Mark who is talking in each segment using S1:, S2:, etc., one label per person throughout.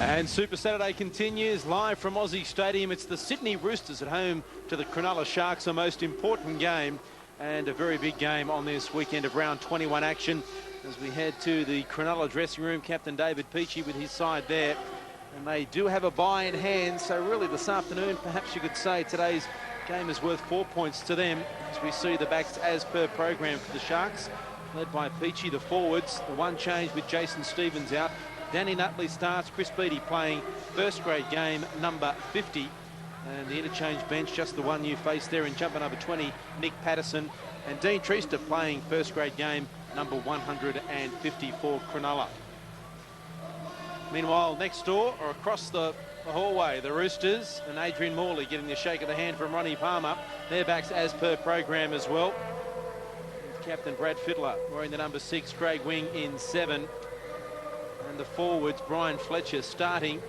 S1: And Super Saturday continues live from Aussie Stadium. It's the Sydney Roosters at home to the Cronulla Sharks, a most important game and a very big game on this weekend of round 21 action. As we head to the Cronulla dressing room, Captain David Pachy with his side there. And they do have a bye in hand, so really this afternoon, perhaps you could say today's game is worth 4 points to them as we see the backs as per program for the Sharks. Led by Pachy, the forwards. The one change with Jason Stevens out. Danny Nutley starts, Chris Beattie playing first grade game number 50. And the interchange bench, just the one new face there in jumper number 20, Nick Patterson. And Dean Treaster playing first grade game number 150 for Cronulla. Meanwhile, next door or across the hallway, the Roosters and Adrian Morley getting the shake of the hand from Ronnie Palmer. Their backs as per program as well. With Captain Brad Fittler wearing the number 6, Craig Wing in 7. And the forwards, Brian Fletcher starting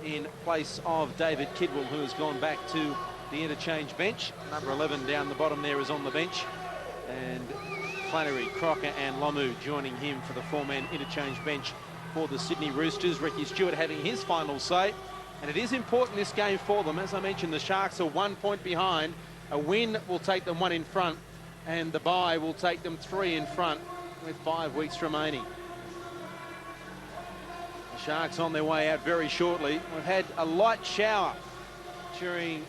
S1: in place of David Kidwell, who has gone back to the interchange bench. Number 11 down the bottom there is on the bench. And Flannery, Crocker and Lomu joining him for the four-man interchange bench for the Sydney Roosters. Ricky Stewart having his final say. And it is important this game for them. As I mentioned, the Sharks are 1 point behind. A win will take them 1 in front. And the bye will take them 3 in front with 5 weeks remaining. Sharks on their way out very shortly. We've had a light shower during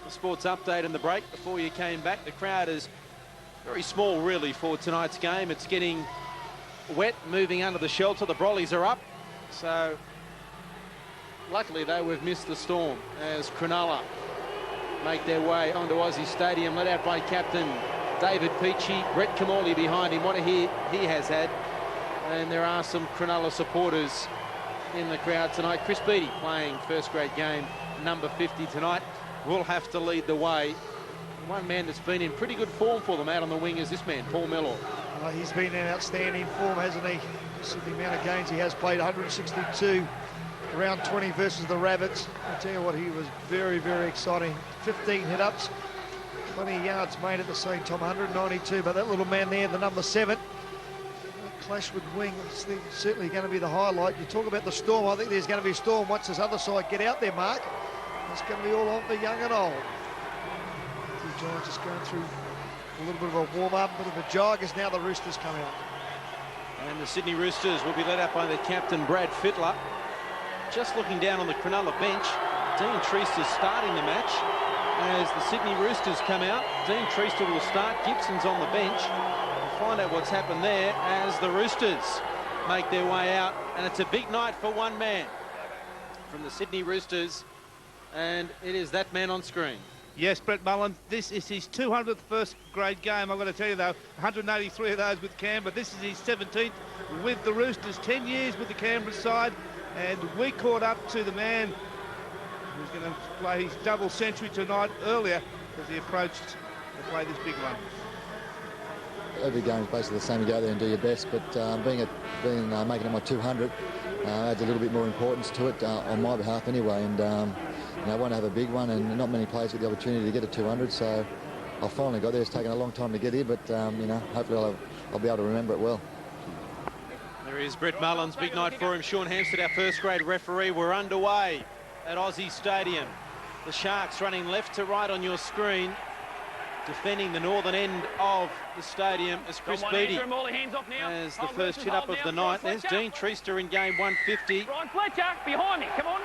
S1: the sports update and the break before you came back. The crowd is very small really for tonight's game. It's getting wet, moving under the shelter. The brollies are up. So luckily though, we've missed the storm as Cronulla make their way onto Aussie Stadium, led out by captain David Pachy. Brett Camorley behind him. What a hit he has had. And there are some Cronulla supporters in the crowd tonight. Chris Beattie playing first grade game number 50 tonight will have to lead the way. One man that's been in pretty good form for them out on the wing is this man, Paul Mellor.
S2: He's been in outstanding form, hasn't he? Just the amount of games he has played, 162, round 20 versus the Rabbits. I tell you what, he was very, very exciting. 15 hit-ups, 20 yards made at the same time, 192. But that little man there, the number 7, clash with Wing, it's certainly going to be the highlight. You talk about the storm. I think there's going to be a storm once this other side get out there, Mark. It's going to be all on for young and old. The Giants just going through a little bit of a warm-up, a bit of a jog as now the Roosters come out.
S1: And the Sydney Roosters will be led up by the captain, Brad Fittler. Just looking down on the Cronulla bench, Dean Treaster's starting the match. As the Sydney Roosters come out, Dean Treaster will start. Gibson's on the bench. Find out what's happened there as the Roosters make their way out, and it's a big night for one man from the Sydney Roosters, and it is that man on screen.
S3: Yes, Brett Mullins, this is his 200th first grade game. I've got to tell you though, 183 of those with Canberra. This is his 17th with the Roosters, 10 years with the Canberra side, and we caught up to the man who's going to play his double century tonight earlier as he approached to play this big one.
S4: Every game is basically the same. You go there and do your best, but making it my 200 adds a little bit more importance to it on my behalf anyway. And I want to have a big one, and not many players get the opportunity to get a 200. So I finally got there. It's taken a long time to get here, but hopefully I'll be able to remember it well.
S1: There is Brett Mullins, big night for him. Sean Hampstead, our first grade referee. We're underway at Aussie Stadium. The Sharks running left to right on your screen. Defending the northern end of the stadium is Chris Beattie as the first hit-up of the night. There's Dean Treaster in game 150.
S5: Brian Fletcher, behind me, come on,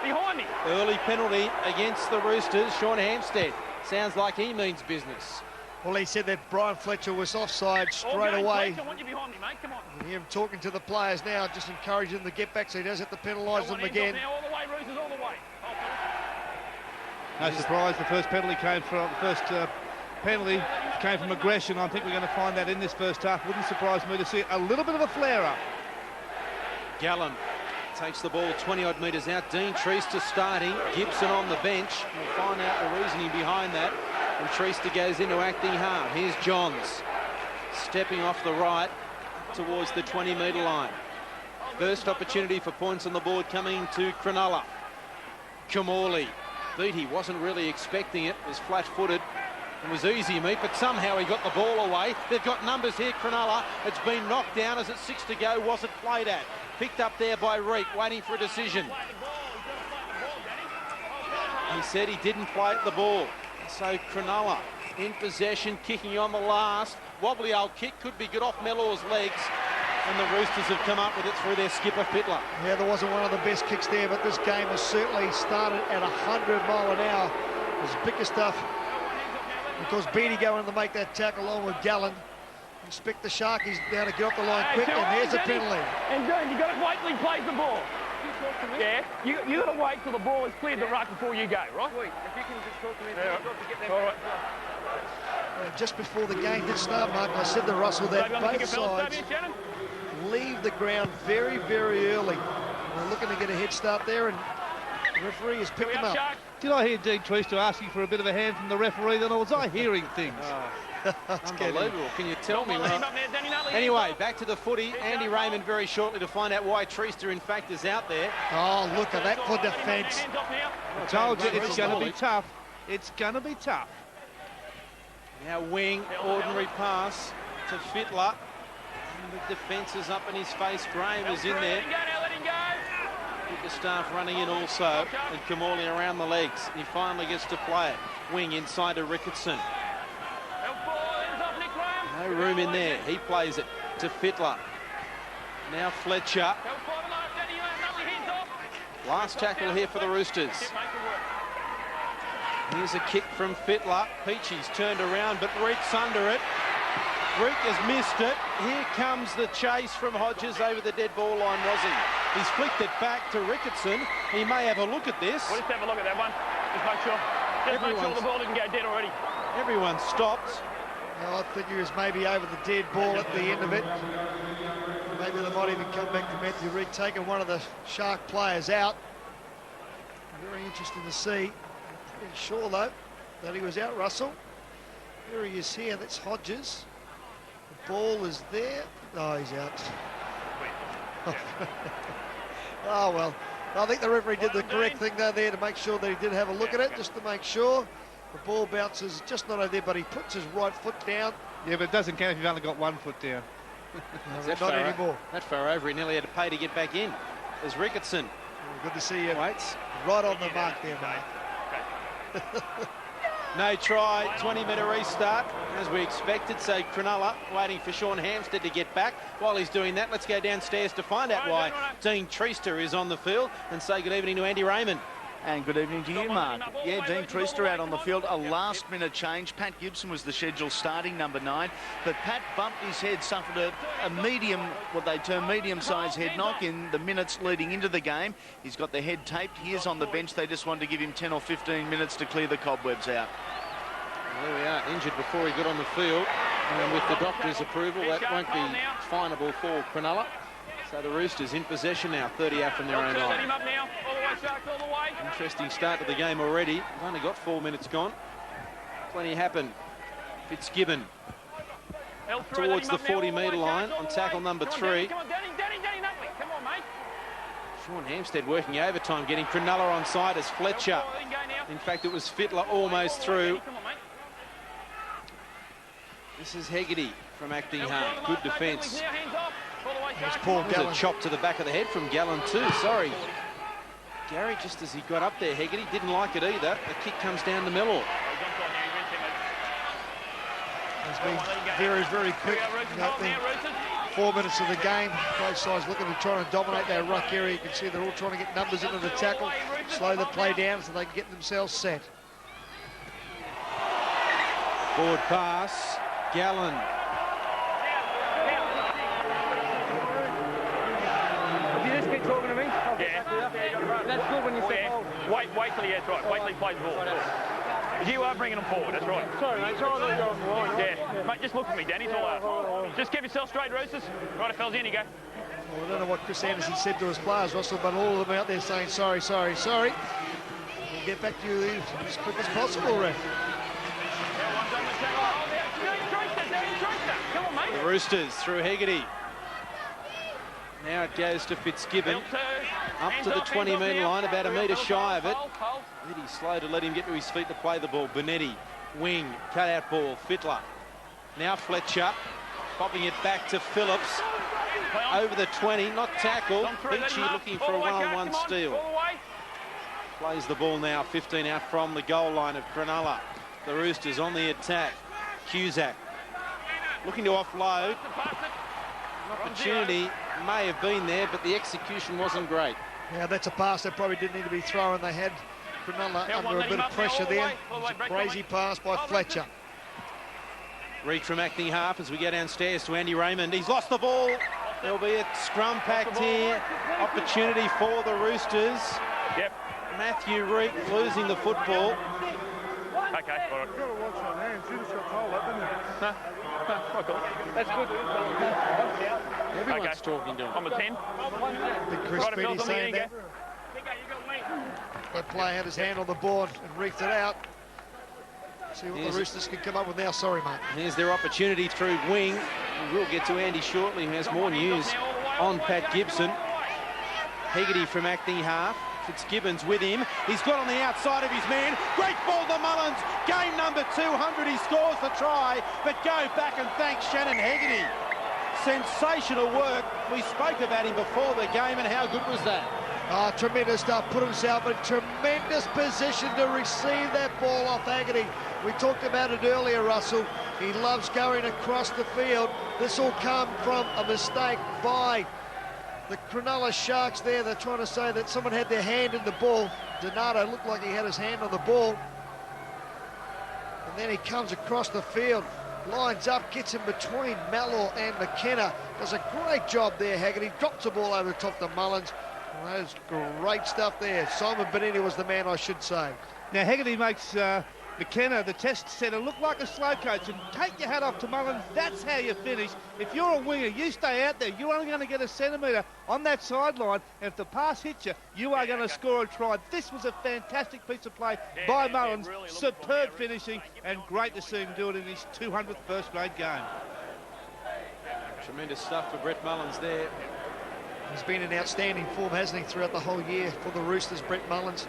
S5: behind me.
S1: Early penalty against the Roosters. Sean Hampstead sounds like he means business.
S2: Well, he said that Brian Fletcher was offside straight away.
S5: I want you behind me, mate, come on.
S2: You hear him talking to the players now, just encouraging them to get back so he doesn't have to penalise them again.
S5: Now, all the way, Roosters, all the way.
S3: No surprise, the first penalty came from penalty came from aggression. I think we're going to find that in this first half. Wouldn't surprise me to see a little bit of a flare-up.
S1: Gallen takes the ball 20-odd metres out. Dean Treaster starting. Gibson on the bench. We'll find out the reasoning behind that. And Treaster goes into acting hard. Here's Johns stepping off the right towards the 20-metre line. First opportunity for points on the board coming to Cronulla. Camorley. Beattie wasn't really expecting it. Was flat-footed. It was easy meat, but somehow he got the ball away. They've got numbers here, Cronulla. It's been knocked down as it's 6 to go. Wasn't played at. Picked up there by Reek, waiting for a decision. He said he didn't play at the ball. So Cronulla in possession, kicking on the last. Wobbly old kick, could be good off Mellor's legs. And the Roosters have come up with it through their skipper, Fittler.
S2: Yeah, there wasn't one of the best kicks there, but this game has certainly started at 100 mile an hour. It's bigger stuff. Because Beattie going to make that tackle along with Gallen. Inspect the Sharkies down to get off the line quick, and there's a penalty.
S5: And Dean, you got to wait till he plays the ball. Yeah, you got to wait till the ball is cleared the ruck before you go, right?
S6: Wait, if you can just talk to me,
S5: All right.
S2: Just before the game did start, Mark, I said to Russell that both sides leave the ground very, very early. We're looking to get a head start there, and the referee has picked them up.
S3: Did I hear Dean Treaster asking for a bit of a hand from the referee then, or was I hearing things?
S1: Unbelievable. Can you tell me? Anyway, back to the footy. Andy Raymond very shortly to find out why Treaster, in fact, is out there.
S2: Oh, look at that for defence.
S3: I told you it's going to be tough. It's going to be tough.
S1: Now wing, ordinary pass to Fittler. And the defence is up in his face. Graham is in there. With the staff running in also. And Kamali around the legs. He finally gets to play it. Wing inside to Ricketson. No room in there. He plays it to Fittler. Now Fletcher. Last tackle here for the Roosters. Here's a kick from Fittler. Pachy's turned around, but Reek's under it. Reek has missed it. Here comes the chase from Hodges over the dead ball line, was he? He's flicked it back to Ricketson. He may have a look at this.
S5: We'll just have a look at that one. Just make sure. Just make sure the ball didn't go dead already.
S1: Everyone stopped.
S2: I think he was maybe over the dead ball at the end of it. Maybe they might even come back to Matthew Reek taking one of the Shark players out. Very interesting to see. Pretty sure, though, that he was out, Russell. Here he is here. That's Hodges. The ball is there. Oh, he's out. Oh, well. I think the referee did the correct thing though there to make sure that he did have a look at it, just to make sure. The ball bounces just not over there, but he puts his right foot down.
S3: Yeah, but it doesn't count if you've only got 1 foot down.
S2: No, not anymore.
S1: That far over, he nearly had to pay to get back in. There's Ricketson.
S2: Oh, good to see you.
S1: Waits.
S2: Right on the mark there, mate.
S1: No try, 20-minute restart, as we expected. So Cronulla waiting for Sean Hampstead to get back. While he's doing that, let's go downstairs to find out why Dean Treaster is on the field and say good evening to Andy Raymond.
S7: And good evening to you, Mark. Yeah, Dean Treaster out on the field. A last-minute change. Pat Gibson was the scheduled starting number 9. But Pat bumped his head, suffered a medium, what they term medium-sized head knock in the minutes leading into the game. He's got the head taped. He is on the bench. They just wanted to give him 10 or 15 minutes to clear the cobwebs out.
S1: Well, there we are, injured before he got on the field. And with the doctor's approval, that won't be finable for Cronulla. So the Roosters in possession now, 30 out from their own line. Interesting start to the game already. We've only got 4 minutes gone. Plenty happened. Fitzgibbon towards the 40-metre line on tackle number 3. Sean Hampstead working overtime, getting Cronulla on side as Fletcher. In fact, it was Fittler almost through. This is Hegarty from acting hard. Good defence.
S2: Paul Gallen.
S1: A chop to the back of the head from Gallen too. Sorry. Gary, just as he got up there, Hegarty didn't like it either. The kick comes down to Mellor.
S2: It's been very, very quick. 4 minutes of the game. Both sides looking to try and dominate that ruck area. You can see they're all trying to get numbers into the tackle, slow the play down so they can get themselves set.
S1: Forward pass. Gallen.
S5: You just keep talking to me. Yeah. That's good when you say hold. Wait till he gets right. Wait till he plays the ball. Because you are bringing them forward, that's right.
S6: Sorry, mate. Sorry that you're on the line.
S5: Yeah. Mate, just look at me, Danny. It's all out. Just keep yourself straight, Roosters. Right, fellas, in you go.
S2: Well, I don't know what Chris Anderson said to his players, Russell, but all of them out there saying sorry, sorry, sorry. We'll get back to you as quick as possible, ref.
S1: The Roosters through Hegarty. Now it goes to Fitzgibbon. Up to the 20-metre line, about a metre shy of it. Really slow to let him get to his feet to play the ball. Bonetti Wing, cut-out ball, Fittler. Now Fletcher, popping it back to Phillips. Over the 20, not tackled. Pachy looking for a one-on-one steal. Plays the ball now, 15 out from the goal line of Cronulla. The Roosters on the attack. Cusack looking to offload. An opportunity may have been there, but the execution wasn't great.
S2: Yeah, that's a pass that probably didn't need to be thrown. They had Cronulla under a bit of pressure there. It's a crazy pass by Fletcher.
S1: Reach from acting half as we go downstairs to Andy Raymond. He's lost the ball. There'll be a scrum pact here. Opportunity for the Roosters.
S5: Yep.
S1: Matthew Reek losing the football.
S5: Okay, all right.
S6: You've got to watch your hands. You just got told that, didn't you?
S5: No, not cool. That's good.
S1: Everyone's talking to him.
S5: I'm a 10.
S2: Big Chris
S5: Right,
S2: Petty
S5: Phil,
S2: saying that. That player had his hand on the board and reeked it out. See what the Roosters can come up with now. Sorry, mate.
S1: Here's their opportunity through wing. We'll get to Andy shortly, who has more news on Pat Gibson. Hegarty from acting half. Fitzgibbons with him. He's got on the outside of his man. Great ball to Mullins. Game number 200. He scores the try, but go back and thank Shannon Hegarty. Sensational work. We spoke about him before the game, and how good was that?
S2: Tremendous stuff. Put himself in tremendous position to receive that ball off Hegarty. We talked about it earlier, Russell. He loves going across the field. This will come from a mistake by the Cronulla Sharks there. They're trying to say that someone had their hand in the ball. Donato looked like he had his hand on the ball. And then he comes across the field, lines up, gets in between Malor and McKenna. Does a great job there, Hegarty. Drops the ball over the top to Mullins. Well, that is great stuff there. Simon Benetti was the man, I should say.
S3: Now, Hegarty makes McKenna, the test centre, look like a slow coach. And take your hat off to Mullins. That's how you finish. If you're a winger, you stay out there. You're only going to get a centimetre on that sideline. And if the pass hits you, you are going to score a try. This was a fantastic piece of play by Mullins. Superb finishing, and great to see him do it in his 200th first-grade game.
S1: Tremendous stuff for Brett Mullins there.
S2: He's been in outstanding form, hasn't he, throughout the whole year for the Roosters, Brett Mullins.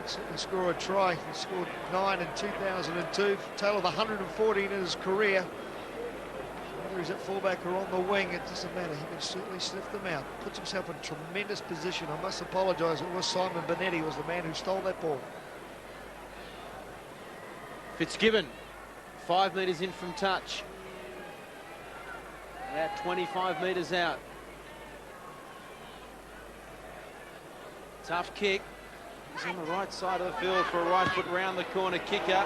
S2: Certainly score a try. He scored 9 in 2002, total of 114 in his career. Whether he's at fullback or on the wing, it doesn't matter. He can certainly sniff them out. Puts himself in tremendous position. I must apologise. It was Simon Benetti was the man who stole that ball.
S1: Fitzgibbon, 5 metres in from touch. About 25 metres out. Tough kick. He's on the right side of the field for a right foot round the corner kicker.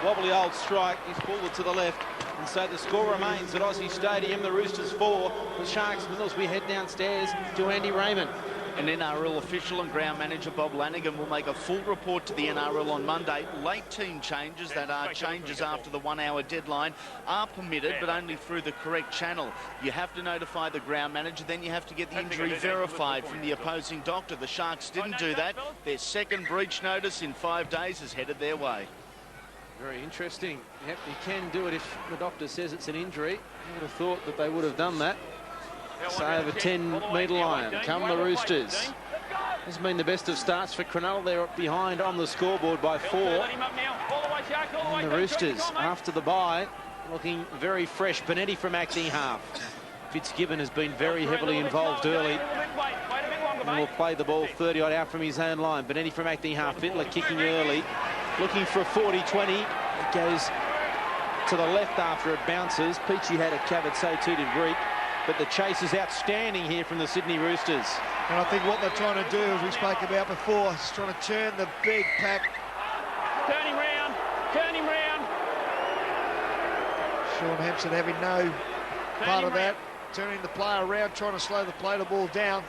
S1: Wobbly old strike. He's pulled it to the left. And so the score remains at Aussie Stadium. The Roosters 4, the Sharks nil. We head downstairs to Andy Raymond.
S7: An NRL official and ground manager Bob Lanigan will make a full report to the NRL on Monday. Late team changes, that are changes after the 1 hour deadline, are permitted, but only through the correct channel. You have to notify the ground manager, then you have to get the injury verified from the opposing doctor. The Sharks didn't do that. Their second breach notice in 5 days is headed their way.
S1: Very interesting. Yep, you can do it if the doctor says it's an injury. I would have thought that they would have done that. So over 10-metre line, come the Roosters. This has been the best of starts for Cronulla. They're behind on the scoreboard by 4. And the Roosters, after the bye, looking very fresh. Benetti from acting half. Fitzgibbon has been very heavily involved early. And will play the ball 30-odd out from his own line. Benetti from acting half. Fittler kicking early. Looking for a 40-20. It goes to the left after it bounces. Pachy had it covered, so too did Reek. But the chase is outstanding here from the Sydney Roosters.
S2: And I think what they're trying to do, as we spoke about before, is trying to turn the big pack.
S5: Turn him round. Turn him round.
S2: Sean Hampson having no part of that. Turning the player around, trying to slow the play the ball down.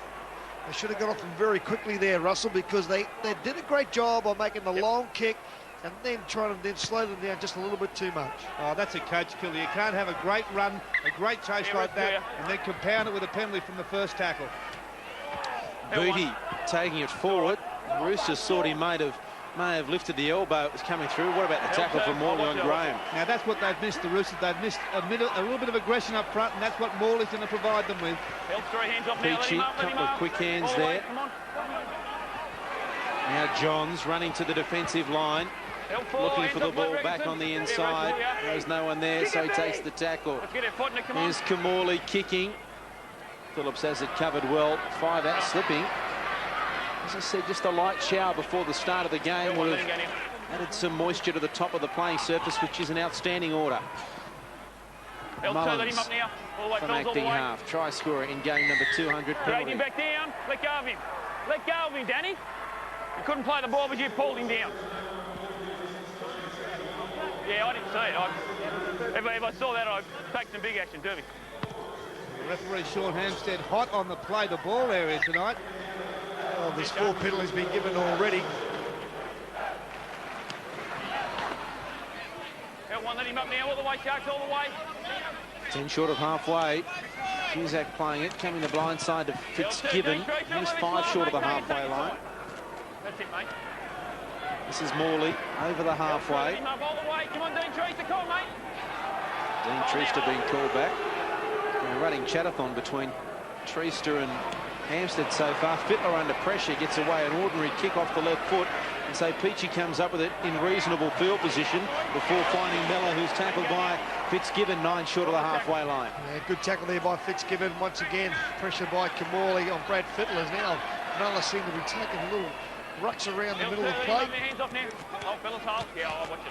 S2: They should have got off them very quickly there, Russell, because they did a great job on making the long kick and then trying to then slow them down just a little bit too much.
S3: Oh, that's a coach killer. You can't have a great run, a great chase like that, and then compound it with a penalty from the first tackle.
S1: Booty taking it forward. The Roosters thought he may have lifted the elbow. It was coming through. What about the tackle from Morley on Graham?
S3: Now, that's what they've missed, the Roosters. They've missed a little bit of aggression up front, and that's what Morley's going to provide them with.
S1: Pachy, a couple of quick hands there. Now Johns running to the defensive line. looking for the ball back on the inside. There's no one there, so he takes the tackle. Here's Kamali kicking. Phillips has it covered well. 5 out slipping. As I said, just a light shower before the start of the game would have added some moisture to the top of the playing surface, which is an outstanding order. Mullins from acting half. Try scorer in game number 200.
S5: Drag him back down. Let go of him. Let go of him, Danny. You couldn't play the ball, but you pulled him down. Yeah, I didn't see it. If I saw that, I'd take some big action, Derby.
S3: Referee Sean Hampstead hot on the play the ball area tonight.
S2: Oh, there's 4 penalties been given already.
S5: One, let him up now, all the way, Sharks, all the way.
S1: 10 short of halfway. Cusack playing it, coming the blind side to Fitzgibbon. He's 5 short of the halfway line.
S5: That's it, mate.
S1: This is Morley over the halfway.
S5: All the way. Come on, Dean Treaster, come on, mate.
S1: Dean Treaster being called back. And a running chatathon between Treaster and Hampstead so far. Fittler under pressure gets away an ordinary kick off the left foot, and so Pachy comes up with it in reasonable field position before finding Mellor, who's tackled by Fitzgibbon 9 short of the halfway line.
S2: Yeah, good tackle there by Fitzgibbon. Once again, pressure by Kamali on Brad Fittler. Now Mellor seems to be taking little rucks around the middle of the play.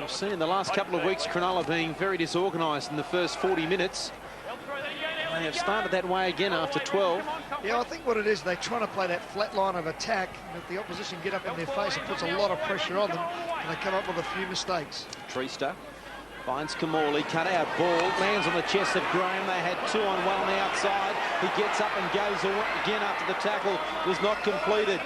S1: We've seen in the last couple of weeks Cronulla being very disorganised in the first 40 minutes. They have started that way again after 12.
S2: Yeah, I think what it is, they're trying to play that flat line of attack, that the opposition get up in their face and puts a lot of pressure on them, and they come up with a few mistakes.
S1: Treaster finds Kamali, cut out ball, lands on the chest of Graham. They had 2 on 1 on the outside. He gets up and goes again after the tackle was not completed.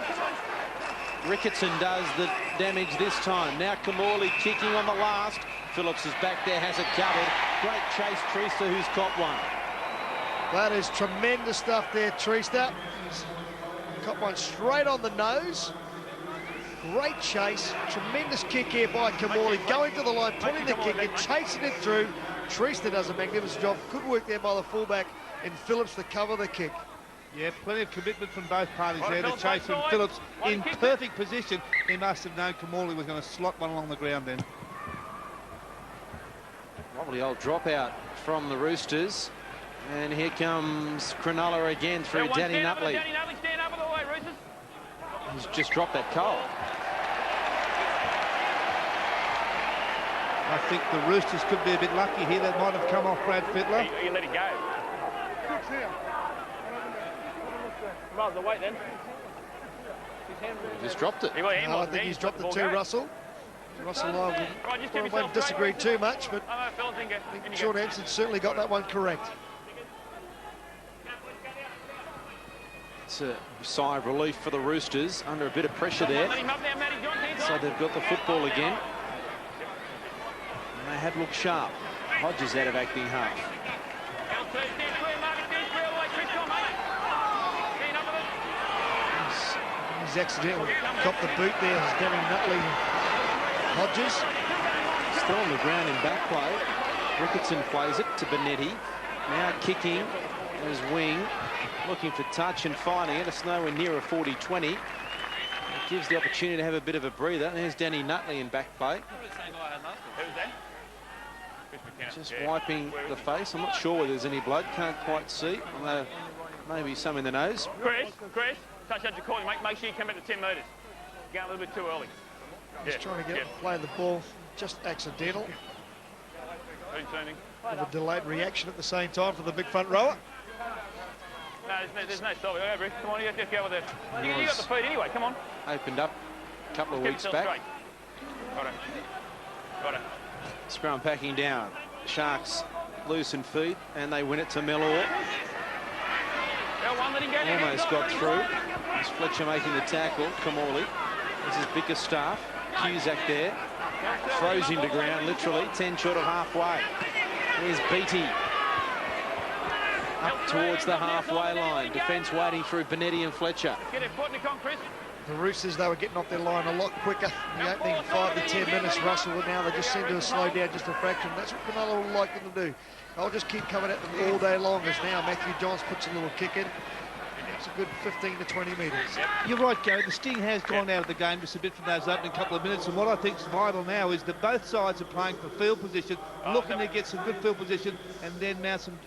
S1: Ricketson does the damage this time. Now Kamali kicking on the last. Phillips is back there, has it covered. Great chase, Treaster, who's caught one.
S2: That is tremendous stuff there, Treaster. He's got one straight on the nose. Great chase. Tremendous kick here by Kamali. Going to the line, putting the kick in, chasing it through. Treaster does a magnificent job. Good work there by the fullback and Phillips to cover the kick.
S3: Yeah, plenty of commitment from both parties there. The chase from Phillips in perfect position. He must have known Kamali was going to slot one along the ground then.
S1: Lovely old dropout from the Roosters. And here comes Cronulla again through Danny Nutley. He's just dropped that goal.
S3: I think the Roosters could be a bit lucky here. That might have come off Brad Fittler.
S5: You let it go. Miles away then.
S1: He just dropped it.
S2: No, I think he's dropped it too, Russell. Russell and I won't disagree too much, but I think Sean Hampstead certainly got that one correct.
S1: It's a sigh of relief for the Roosters under a bit of pressure there. So they've got the football again. And they have looked sharp. Hodges out of acting half.
S2: He's accidentally got the boot there as Danny Nutley. Hodges.
S1: Still on the ground in back play. Ricketson plays it to Benetti. Now kicking as wing. Looking for touch and finding it. It's nowhere near a 40-20. It gives the opportunity to have a bit of a breather. And there's Danny Nutley in back play. Just wiping the face. I'm not sure whether there's any blood. Can't quite see. Although maybe some in the nose.
S5: Chris, touch out your corner, mate. Make sure you come back to 10 metres. Going a little bit too early.
S2: He's trying to play the ball just accidental. With a delayed reaction at the same time for the big front rower.
S5: No, there's no stop. Come on, you have to go with it. You got the feet anyway, come on.
S1: Opened up a couple of weeks back.
S5: Got it.
S1: Scrum packing down. Sharks loosen feet and they win it to Mellor. Almost got through. It's Fletcher making the tackle. Kamali. This is Bickerstaff. Cusack there. Throws him to ground, literally. 10 short of halfway. Here's Beattie. Up towards the halfway line. Defence waiting through Benetti and Fletcher.
S2: The Roosters, they were getting off their line a lot quicker in the opening 5 to 10 minutes, Russell, but now they just seem to have slowed down just a fraction. That's what Cronulla will like them to do. They'll just keep coming at them all day long, as now Matthew Johns puts a little kick in. It's a good 15 to 20 metres.
S3: You're right, Gary. The sting has gone out of the game just a bit from those opening couple of minutes, and what I think is vital now is that both sides are playing for field position, looking to get some good field position, and then mount some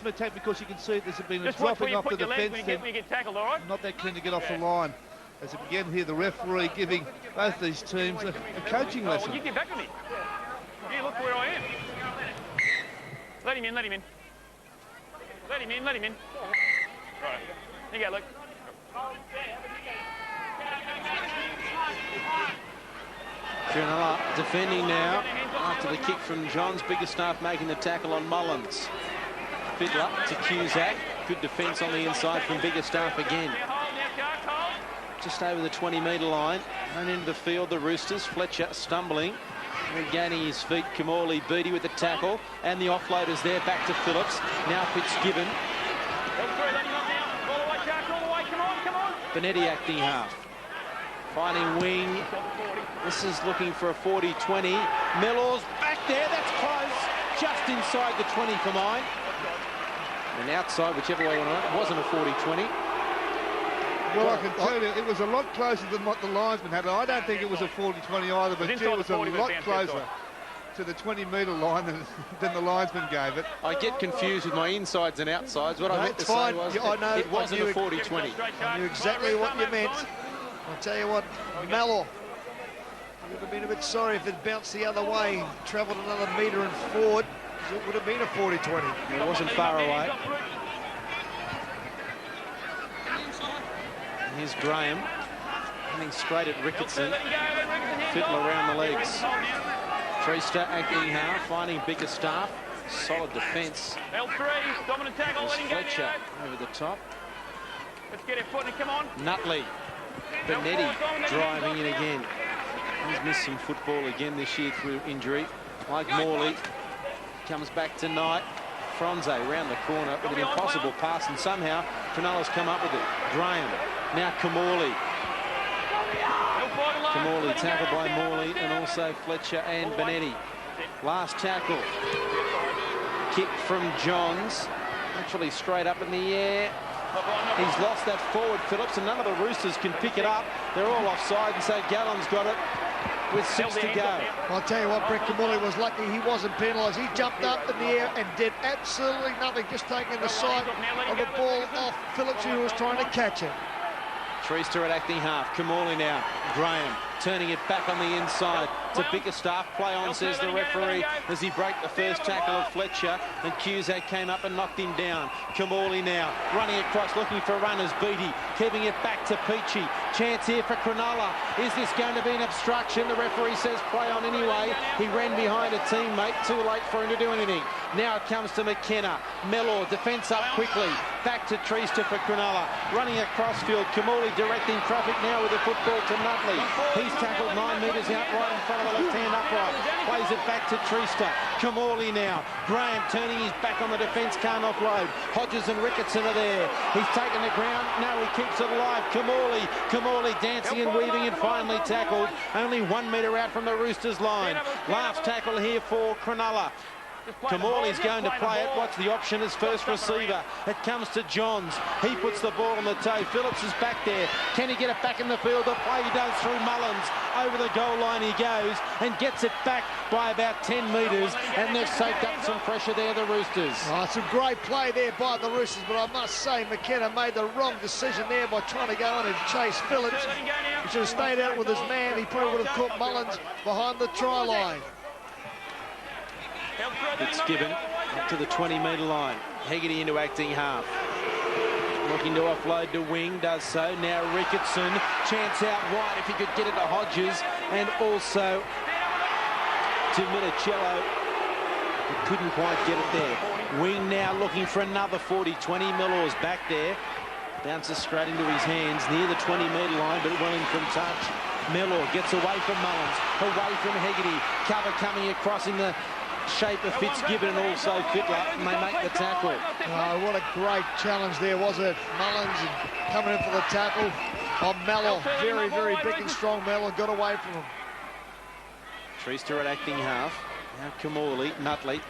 S3: attack, because you can see there's been a dropping off the defence.
S5: When you get tackled, all right?
S3: Not that keen to get off the line. As again here, the referee giving both these teams a coaching lesson.
S5: You get back to me. You look where I am. Let him in, let him in. Let him in, let him in. Right. Here you go, Luke.
S1: Cronulla defending now after the kick from Johns. Biggerstaff making the tackle on Mullins. Fiddler to Cusack. Good defence on the inside from Biggerstaff again. Just over the 20-metre line. Run into the field, the Roosters. Fletcher stumbling. Regaining his feet, Kamali Beattie with the tackle. And the offloaders there, back to Phillips. Now Fitzgibbon. Benetti acting half. Finding wing. This is looking for a 40-20. Mellors back there, that's close. Just inside the 20 for mine. And outside, whichever way you want it, it wasn't a 40-20.
S3: Well, I can tell you, it was a lot closer than what the linesman had. I don't think it was a 40-20 either, but it was a lot closer to the 20-metre line than the linesman gave it.
S1: I get confused with my insides and outsides. What I meant to say was it wasn't a 40-20.
S2: I knew exactly what you meant. I'll tell you what, Mellor, you would have been a bit sorry if it bounced the other way, travelled another metre and forward, because it would have been a 40-20.
S1: It wasn't far away. Here's Graham, running straight at Ricketson. Fiddler around the legs. Treaster acting half, finding Biggerstaff. Solid defence.
S5: L3, dominant tackle, letting go.
S1: Fletcher over the top.
S5: Let's get it foot and come on.
S1: Nutley. Benetti driving in again. He's missed some football again this year through injury. Like Morley. Comes back tonight. Fronze round the corner with an impossible pass, and somehow Cronulla's come up with it. Graham. Now Kamali. Kamali tackled by Morley, and also Fletcher and Benetti. Last tackle. Kick from Johns. Actually straight up in the air. He's lost that forward, Phillips, and none of the Roosters can pick it up. They're all offside, and so Gallon's got it with 6 to go.
S2: I'll tell you what, Brett Kamali was lucky he wasn't penalised. He jumped up in the air and did absolutely nothing, just taking the sight of the ball off Phillips, who was trying to catch it.
S1: Treaster at acting half. Kamali now. Graham turning it back on the inside to Biggerstaff. Play on, says the referee, as he broke the first tackle of Fletcher, and Cusack came up and knocked him down. Kamali now running across, looking for runners. Beattie keeping it back to Pachy. Chance here for Cronulla. Is this going to be an obstruction? The referee says play on anyway. He ran behind a teammate. Too late for him to do anything. Now it comes to McKenna. Mellor, defence up quickly. Back to Treaster for Cronulla. Running across field. Kamali directing traffic now with the football to Nutley. He's tackled 9 metres out right in front of the left-hand upright. Plays it back to Treaster. Kamali now. Graham turning his back on the defence. Can't offload. Hodges and Ricketson are there. He's taken the ground. No, he keeps it alive. Kamali dancing and weaving and finally tackled. Only 1 metre out from the Roosters line. Last tackle here for Cronulla. Kamali's going to play it. What's the option as first receiver? It comes to Johns. He puts the ball on the toe. Phillips is back there. Can he get it back in the field? The play he does through Mullins. Over the goal line he goes and gets it back by about 10 metres, and they've soaked up some pressure there, the Roosters.
S2: Oh, it's a great play there by the Roosters, but I must say McKenna made the wrong decision there by trying to go on and chase Phillips. He should have stayed out with his man. He probably would have caught Mullins behind the try line.
S1: Fitzgibbon up to the 20-metre line. Hegarty into acting half. Looking to offload to wing, does so. Now Ricketson, chance out wide if he could get it to Hodges, and also to Minicello. He couldn't quite get it there. Wing now looking for another 40-20. Mellor's back there. Bounces straight into his hands near the 20-metre line, but willing from touch. Mellor gets away from Mullins, away from Hegarty. Cover coming across in the shape of Fitzgibbon and also Fiddler, and they make the tackle.
S2: Oh, what a great challenge there, was it? Mullins coming in for the tackle on Mellor. Very, very big and strong Mellor. Got away from him.
S1: Treaster at acting half. Now Kamali, Nutley.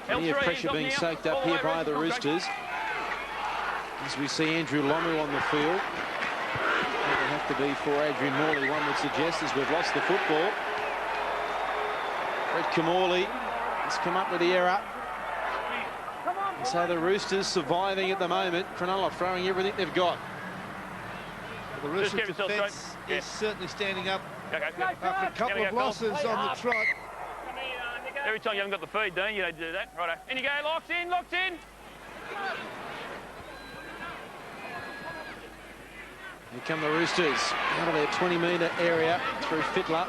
S1: Plenty of pressure being soaked up here by the Roosters. As we see Andrew Lomu on the field. It would have to be for Adrian Morley, one would suggest, as we've lost the football. Brett Camorley has come up with the error. So the Roosters surviving at the moment. Cronulla throwing everything they've got.
S3: The Roosters defence is certainly standing up after a couple of losses on the trot.
S5: Every time you haven't got the feed, don't you? They do that. Righto. In you go. Locked in. Locked in.
S1: Here come the Roosters out of their 20-metre area through Fittler.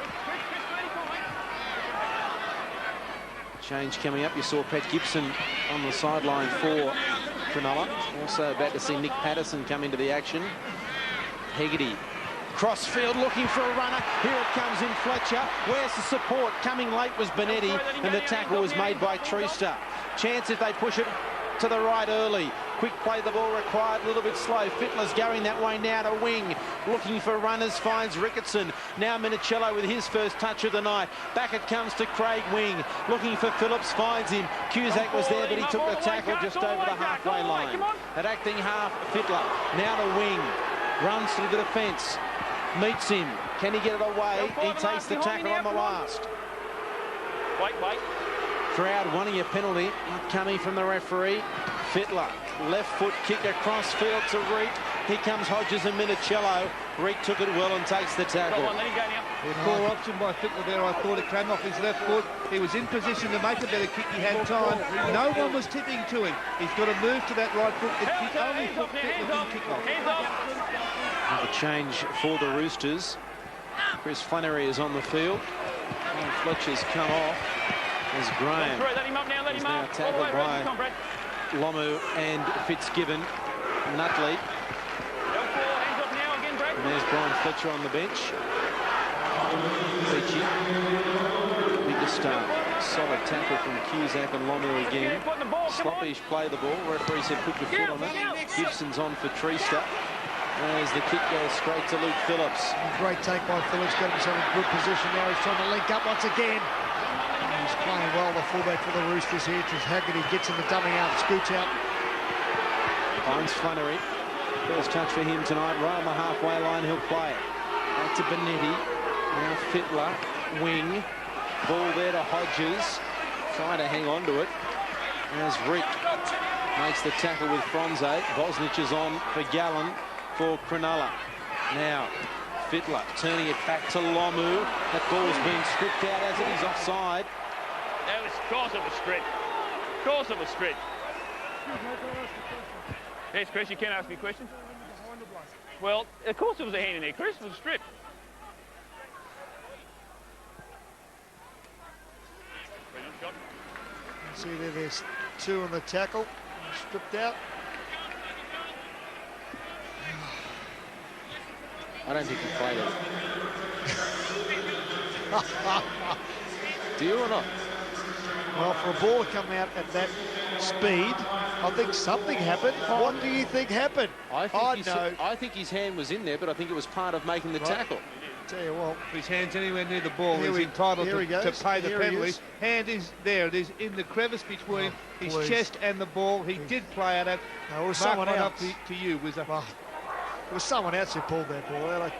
S1: Change coming up. You saw Pat Gibson on the sideline for Cronulla. Also about to see Nick Patterson come into the action. Hegarty crossfield looking for a runner. Here it comes in Fletcher. Where's the support? Coming late was Benetti, and the tackle was made by Trooster. Chance if they push it to the right early. Quick play, the ball required, a little bit slow. Fittler's going that way now to wing. Looking for runners, finds Ricketson. Now Minicello with his first touch of the night. Back it comes to Craig Wing. Looking for Phillips, finds him. Cusack was there, but he took the tackle just over the halfway line. At acting half, Fittler. Now to Wing. Runs to the defence. Meets him. Can he get it away? He takes the tackle on the last.
S5: Wait.
S1: Crowd wanting a penalty. Not coming from the referee. Fittler. Left foot kick across field to Reek. Here comes Hodges and Minicello. Reek took it well and takes the tackle.
S5: Go on, let him go now.
S3: Poor option by Fittler there. I thought it came off his left foot. He was in position to make a better kick. He had time. No one was tipping to him. He's got to move to that right foot. It's the only foot Fittler can kick off.
S1: A change for the Roosters. Chris Flannery is on the field. And Fletcher's come off as Graham is now tackled by Lomu and Fitzgibbon. Nutley. And there's Brian Fletcher on the bench. Pachy. Big start. Solid tackle from Cusack and Lomu again. Sloppy play the ball. Referee said put your foot on it. Gibson's on for Treester. As the kick goes straight to Luke Phillips.
S2: Great take by Phillips. Got himself in good position now. He's trying to link up once again. He's playing well, the fullback for the Roosters here. As Haggerty gets in the dummy out, scoots out.
S1: Finds Flannery. First touch for him tonight. Right on the halfway line, he'll play it. Back to Benetti. Now Fittler. Wing. Ball there to Hodges. Trying to hang on to it. As Rick makes the tackle with Fronze. Bosnich is on for Gallen for Cronulla. Now Fittler turning it back to Lomu. That ball's been stripped out as it is offside.
S5: That was course of a strip. Course of a strip. Yes, Chris, you can ask me a question. Well, of course there was a hand in there, Chris. It was a strip.
S2: See there's two on the tackle. Stripped out.
S1: I don't think he played it. Do you or not?
S2: Well, for a ball to come out at that speed, I think something happened. What do you think happened?
S1: I think his hand was in there, but I think it was part of making the tackle.
S2: Tell you what,
S3: if his hand's anywhere near the ball, he's entitled to pay the penalty. Hand is there. It is in the crevice between his chest and the ball. He did play at it.
S2: No, it was someone else.
S3: Up to you, Wizard.
S2: Well, it was someone else who pulled that ball out.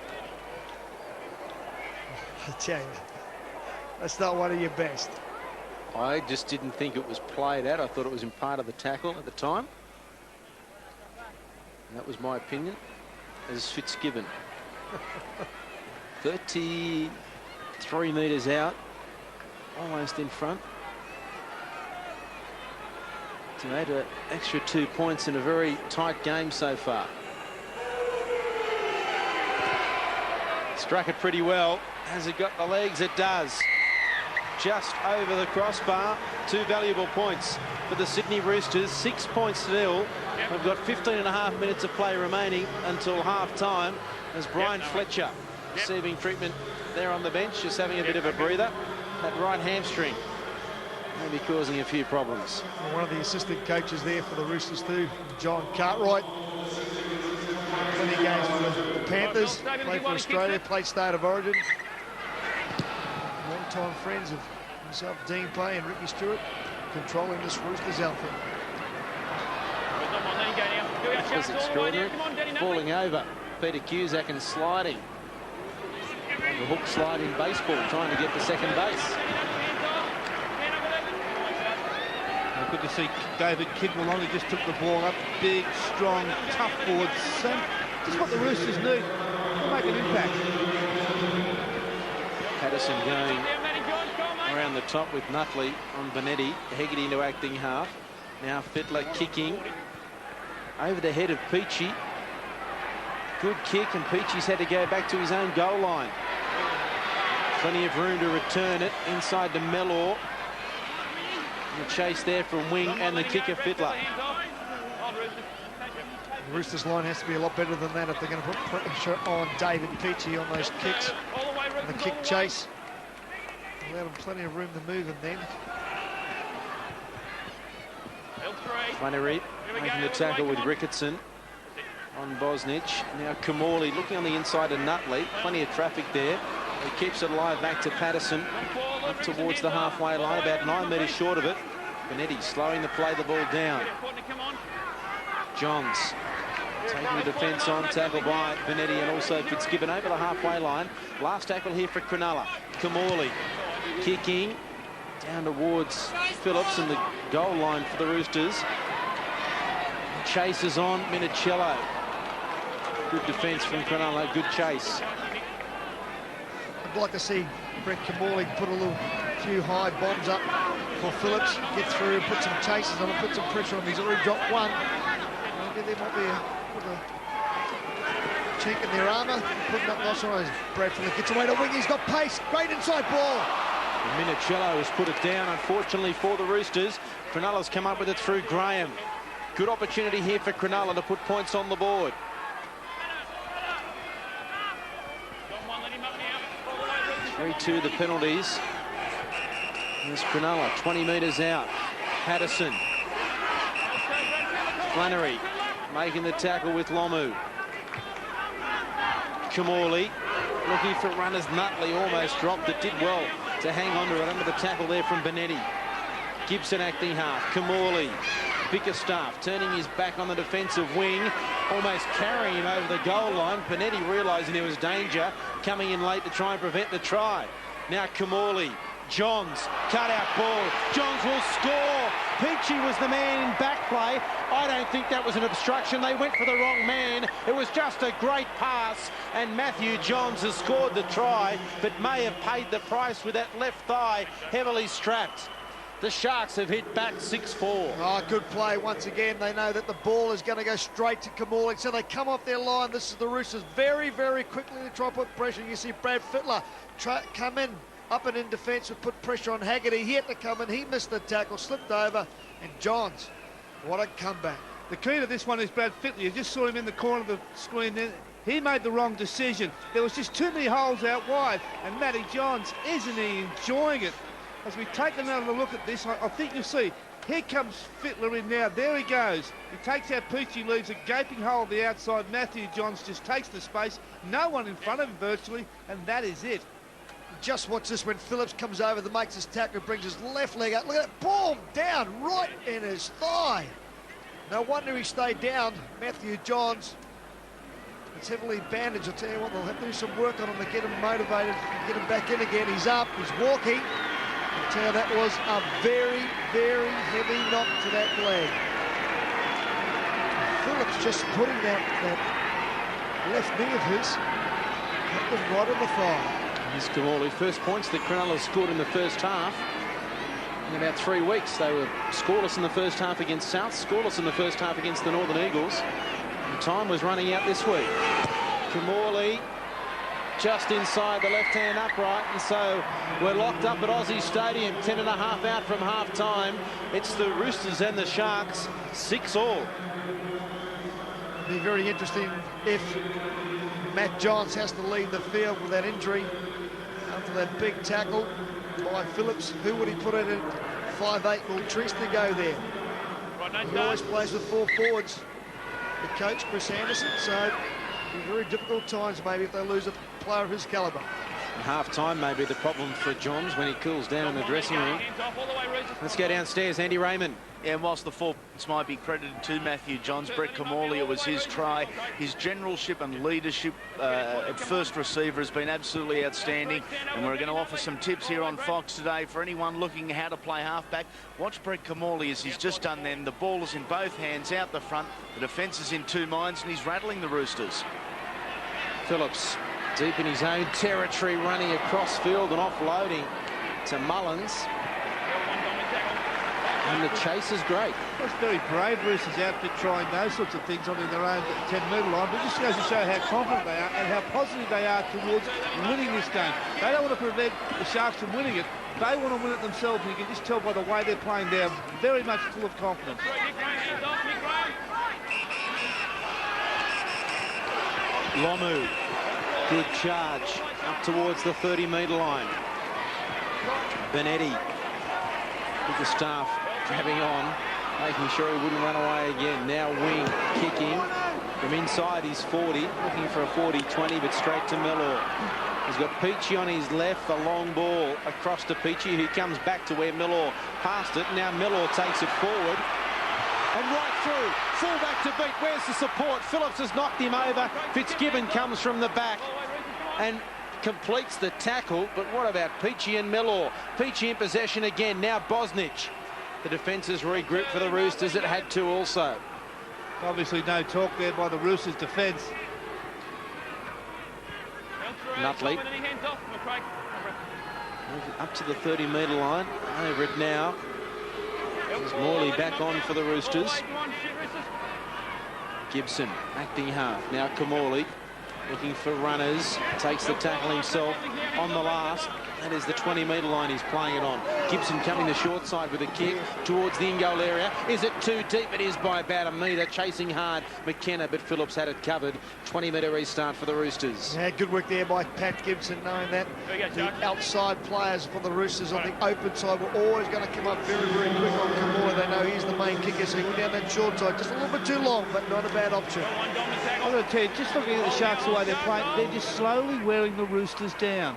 S2: I tell you, that's not one of your best.
S1: I just didn't think it was played out. I thought it was in part of the tackle at the time. And that was my opinion as Fitzgibbon. 33 metres out, almost in front. To add an extra 2 points in a very tight game so far. Struck it pretty well. Has it got the legs? It does. Just over the crossbar. 2 valuable points for the Sydney Roosters. 6 points to nil. We've got 15.5 minutes of play remaining until half time as Brian Fletcher receiving treatment there on the bench, just having a bit of a breather. That right hamstring may be causing a few problems.
S2: One of the assistant coaches there for the Roosters too, John Cartwright. Plenty of games for the Panthers, played for Australia, played State of Origin. Long-time friends of himself, Dean Play and Ricky Stewart, controlling this Roosters outfit.
S5: Let him go now.
S1: was extraordinary. Falling over. Peter Cusack and sliding. Like a hook slide in baseball, trying to get to second base.
S3: Good to see David Kidwell on. He just took the ball up. Big, strong, tough forward. Just what the Roosters need to make an impact.
S1: Patterson going around the top with Nutley on Benetti. Hegarty into acting half. Now Fittler kicking over the head of Pachy. Good kick, and Peachy's had to go back to his own goal line. Plenty of room to return it inside to Mellor. The chase there from Wing and the kicker Fittler.
S2: The Roosters line has to be a lot better than that if they're going to put pressure on David Pachy on those kicks and the kick chase. Allow them plenty of room to move and then.
S1: Flannery making the tackle with Ricketson on Bosnich. Now Kamali looking on the inside of Nutley. Plenty of traffic there. He keeps it alive back to Patterson. Up towards the halfway line, about 9 metres short of it. Benetti slowing the play, the ball down. Johns taking the defence on, tackle by Benetti and also Fitzgibbon over the halfway line. Last tackle here for Cronulla. Kamali kicking down towards Phillips and the goal line for the Roosters. Chase is on, Minicello. Good defence from Cronulla, good chase.
S2: I'd like to see Brett Kamali put a few high bombs up for Phillips, get through, put some chases on him, put some pressure on him. He's already dropped one. Maybe there might be a chink in their armour. Putting up loss on his Bradford gets away to Wing. He's got pace. Great inside ball.
S1: Minicello has put it down, unfortunately, for the Roosters. Cronulla's come up with it through Graham. Good opportunity here for Cronulla to put points on the board. 3-2 the penalties. Here's Cronulla, 20 metres out. Patterson. Flannery making the tackle with Lomu. Kamali looking for runners. Nutley almost dropped it. Did well to hang on to it under the tackle there from Benetti. Gibson acting half. Kamali. Bickerstaff turning his back on the defensive wing, almost carrying him over the goal line. Benetti realising there was danger, coming in late to try and prevent the try. Now Kamali, Johns, cut out ball. Johns will score. Pachy was the man in back play. I don't think that was an obstruction. They went for the wrong man. It was just a great pass, and Matthew Johns has scored the try, but may have paid the price with that left thigh heavily strapped. The Sharks have hit back 6-4.
S2: Oh, good play once again. They know that the ball is going to go straight to Kamali, so they come off their line. This is the Roosters very, very quickly to try and put pressure. You see Brad Fittler come in, up and in defence, and put pressure on Hegarty. He had to come in. He missed the tackle, slipped over, and Johns, what a comeback.
S3: The key to this one is Brad Fittler. You just saw him in the corner of the screen then. He made the wrong decision. There was just too many holes out wide, and Matty Johns, isn't he enjoying it? As we take another look at this, I think you'll see, here comes Fittler in now. There he goes. He takes out Pachy, leaves a gaping hole on the outside. Matthew Johns just takes the space. No one in front of him virtually, and that is it.
S2: Just watch this when Phillips comes over, that makes his tackle, brings his left leg out. Look at that, boom, down right in his thigh. No wonder he stayed down, Matthew Johns. It's heavily bandaged. I'll tell you what, they'll have to do some work on him to get him motivated, get him back in again. He's up, he's walking. I'll tell you, that was a very, very heavy knock to that leg. Phillips just putting that left knee of his, hit him right on the thigh.
S1: Here's Kamali. First points that Cronulla scored in the first half. In about 3 weeks, they were scoreless in the first half against South, scoreless in the first half against the Northern Eagles. And time was running out this week. Kamali just inside the left-hand upright, and so we're locked up at Aussie Stadium, 10.5 out from half-time. It's the Roosters and the Sharks, 6-all.
S2: It'll be very interesting if Matt Johns has to leave the field with that injury after that big tackle by Phillips. Who would he put in at 5'8"? Will Tristan go there? He always plays with 4 forwards. The coach, Chris Anderson, so it'll be very difficult times maybe if they lose a player of his calibre.
S1: Half-time may be the problem for Johns when he cools down in the dressing room. Let's go downstairs, Andy Raymond.
S7: Yeah, and whilst the 4 points might be credited to Matthew Johns, Brett Kamali, it was his try. His generalship and leadership at first receiver has been absolutely outstanding. And we're going to offer some tips here on Fox today for anyone looking how to play halfback. Watch Brett Kamali as he's just done then. The ball is in both hands out the front. The defence is in 2 minds and he's rattling the Roosters.
S1: Phillips deep in his own territory, running across field and offloading to Mullins. And the chase is great.
S3: It's very brave, Roosters outfit, trying those sorts of things on in their own 10-metre line, but just goes to show how confident they are and how positive they are towards winning this game. They don't want to prevent the Sharks from winning it. They want to win it themselves, and you can just tell by the way they're playing. They're very much full of confidence.
S1: Lomu, good charge up towards the 30-metre line. Benetti with the staff grabbing on, making sure he wouldn't run away again. Now Wing kicking from inside his 40, looking for a 40-20, but straight to Mellor. He's got Pachy on his left, the long ball across to Pachy, who comes back to where Mellor passed it. Now Mellor takes it forward and right through, full back to beat. Where's the support? Phillips has knocked him over. Fitzgibbon comes from the back and completes the tackle, but what about Pachy and Mellor? Pachy in possession again, now Bosnich. The defence has regrouped for the Roosters. It had to also.
S3: Obviously no talk there by the Roosters defence.
S1: Nutley. Up to the 30-metre line. Over it now. There's Morley back on for the Roosters. Gibson, acting half. Now Kamali. Looking for runners, takes the tackle himself on the last. That is the 20-metre line he's playing it on. Gibson coming the short side with a kick towards the in-goal area. Is it too deep? It is by about a metre. Chasing hard McKenna, but Phillips had it covered. 20-metre restart for the Roosters.
S2: Yeah, good work there by Pat Gibson, knowing that the outside players for the Roosters on the open side were always going to come up very, very quick on Kamora. They know he's the main kicker, so he went down that short side. Just a little bit too long, but not a bad option.
S3: I'm going to tell you, just looking at the Sharks the way they're playing, they're just slowly wearing the Roosters down.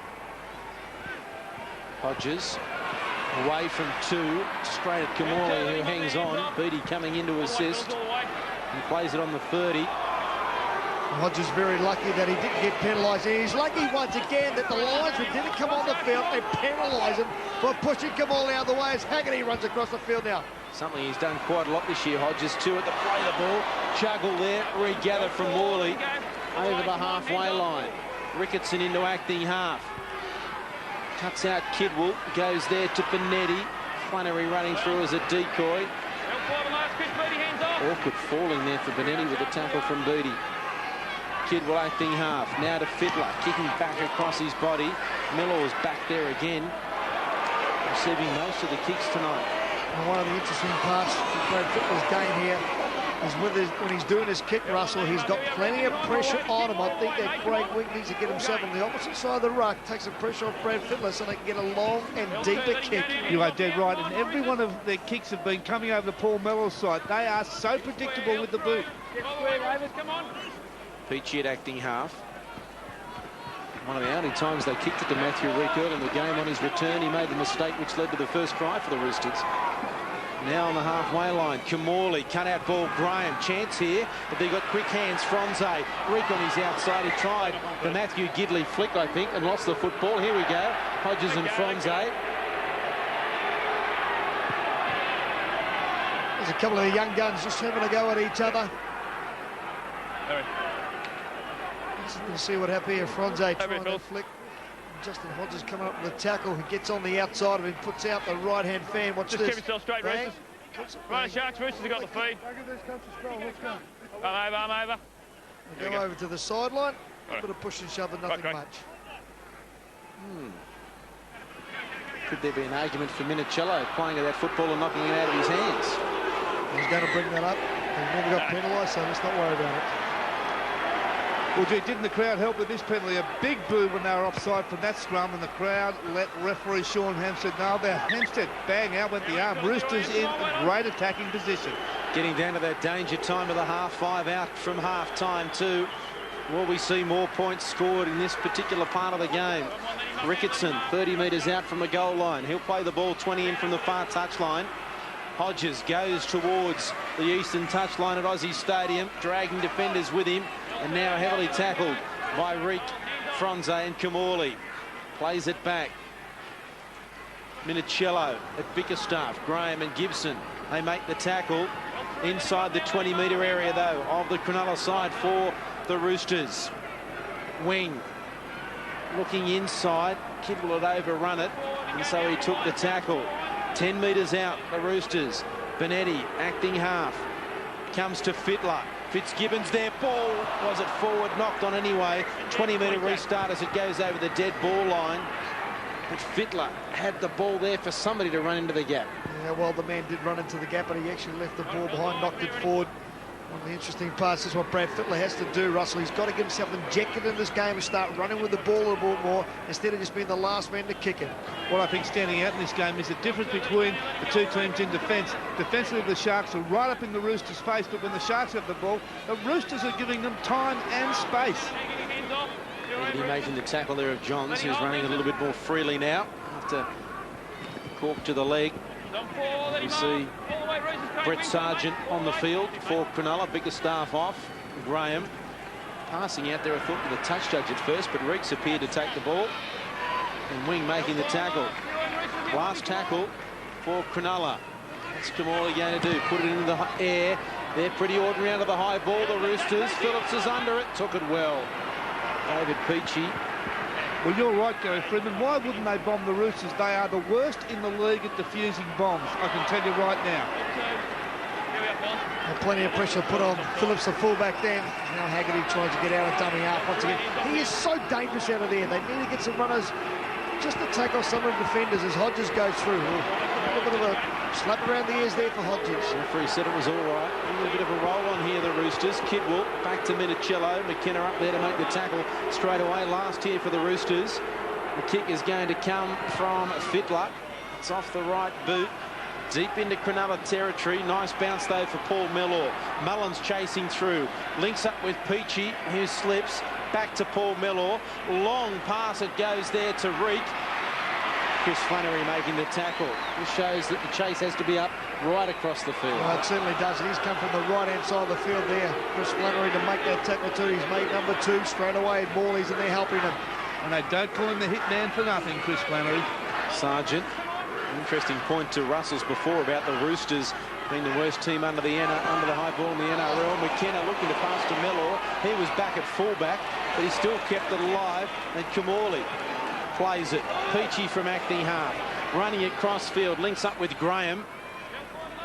S1: Hodges away from 2, straight at Kamali, who hangs on. Beattie coming in to assist and plays it on the 30.
S2: Hodges very lucky that he didn't get penalised. He's lucky once again that the linesman didn't come on the field and penalise him for pushing Kamali out of the way as Haggerty runs across the field now.
S1: Something he's done quite a lot this year. Hodges 2 at the play the ball. Juggle there, regather from Morley over the halfway line. Ricketson into acting half. Cuts out Kidwell, goes there to Benetti. Flannery running through as a decoy. Awkward falling there for Benetti with a tackle from Beattie. Kidwell acting half, now to Fittler, kicking back across his body. Miller's back there again, receiving most of the kicks tonight.
S2: And one of the interesting parts of Brad Fittler's game here is when he's doing his kick, Russell, he's got plenty of pressure on him. I think that Craig Wing needs to get himself on the opposite side of the ruck, take some pressure off Brad Fittler so they can get a long and deeper kick.
S3: You are dead right, and every one of their kicks have been coming over to Paul Mellor's side. They are so predictable with the boot.
S1: Pachy at acting half. One of the only times they kicked it to Matthew Rick early in the game. On his return, he made the mistake which led to the first try for the Roosters. Now on the halfway line, Kamali, cut out ball, Graham, chance here, but they got quick hands, Fronze, Rick on his outside, he tried the Matthew Gidley flick, I think, and lost the football. Here we go, Hodges and Fronze.
S2: There's a couple of the young guns just having a go at each other. Let's see what happened here, Fronze trying that flick. Justin Hodges coming up with a tackle. He gets on the outside of him, puts out the right-hand fan. Watch
S5: just
S2: this.
S5: Just keep yourself straight,
S2: Bang.
S5: Roosters. Right, Sharks, Roosters have got the feed.
S6: Let's go.
S5: I'm over.
S2: They go over to the sideline. A bit of push and shove and nothing much.
S1: Could there be an argument for Minicello playing at that football and knocking it out of his hands?
S2: He's going to bring that up. He never got penalised, so let's not worry about it.
S3: Well, gee, didn't the crowd help with this penalty? A big boo when they were offside from that scrum, and the crowd let referee Sean Hampstead know their Hampstead. Bang, out went the arm. Roosters in a great attacking position.
S1: Getting down to that danger time of the half, 5 out from half time too. Will we see more points scored in this particular part of the game? Ricketson, 30 metres out from the goal line. He'll play the ball 20 in from the far touchline. Hodges goes towards the eastern touchline at Aussie Stadium, dragging defenders with him, and now heavily tackled by Reek, Fronze and Kamali. Plays it back. Minicello at Bickerstaff, Graham and Gibson. They make the tackle inside the 20-metre area, though, of the Cronulla side for the Roosters. Wing looking inside. Kidwell had overrun it, and so he took the tackle. 10 metres out, the Roosters. Benetti, acting half, comes to Fittler. Fitzgibbons there, ball, was it forward, knocked on anyway. 20-metre restart as it goes over the dead ball line. But Fittler had the ball there for somebody to run into the gap.
S2: Yeah, well, the man did run into the gap, but he actually left the ball behind, knocked it forward. One of the interesting parts is what Brad Fittler has to do, Russell. He's got to get himself injected in this game and start running with the ball a little bit more instead of just being the last man to kick it.
S3: What I think standing out in this game is the difference between the two teams in defence. Defensively, the Sharks are right up in the Roosters' face, but when the Sharks have the ball, the Roosters are giving them time and space.
S1: He making the tackle there of Johns, who's running a little bit more freely now after cork to the leg. We see Brett Sargent on the field for Cronulla. Bickerstaff off. Graham passing out there, I thought, to the touch judge at first, but Reeks appeared to take the ball. And Wing making the tackle. Last tackle for Cronulla. What's Kamali going to do? Put it into the air. They're pretty ordinary out of the high ball, the Roosters. Phillips is under it. Took it well. David Pachy.
S3: Well, you're right, Gary Freeman. Why wouldn't they bomb the Roosters? They are the worst in the league at defusing bombs, I can tell you right now.
S2: And plenty of pressure put on Phillips, the fullback then. Now Haggerty tries to get out of dummy half once again. He is so dangerous out of there. They need to get some runners just to take off some of the defenders as Hodges goes through. A little bit of a slap around the ears there for Hodges.
S1: The referee said it was all right. A little bit of a roll on here, the Roosters. Kidwell back to Minicello. McKenna up there to make the tackle straight away. Last here for the Roosters. The kick is going to come from Fittler. It's off the right boot. Deep into Cronulla territory. Nice bounce, though, for Paul Mellor. Mullins chasing through. Links up with Pachy, who slips. Back to Paul Mellor. Long pass, it goes there to Reek. Chris Flannery making the tackle. This shows that the chase has to be up right across the field.
S2: Well, it certainly does. He's come from the right-hand side of the field there. Chris Flannery to make that tackle too. He's made number 2 straight away. Morley's in there helping him.
S3: And they don't call him the hit man for nothing, Chris Flannery.
S1: Sargent. Interesting point to Russell's before about the Roosters being the worst team under the high ball in the NRL. McKenna looking to pass to Mellor. He was back at fullback, but he still kept it alive. And Kamali plays it. Pachy from acting half. Running it crossfield. Links up with Graham.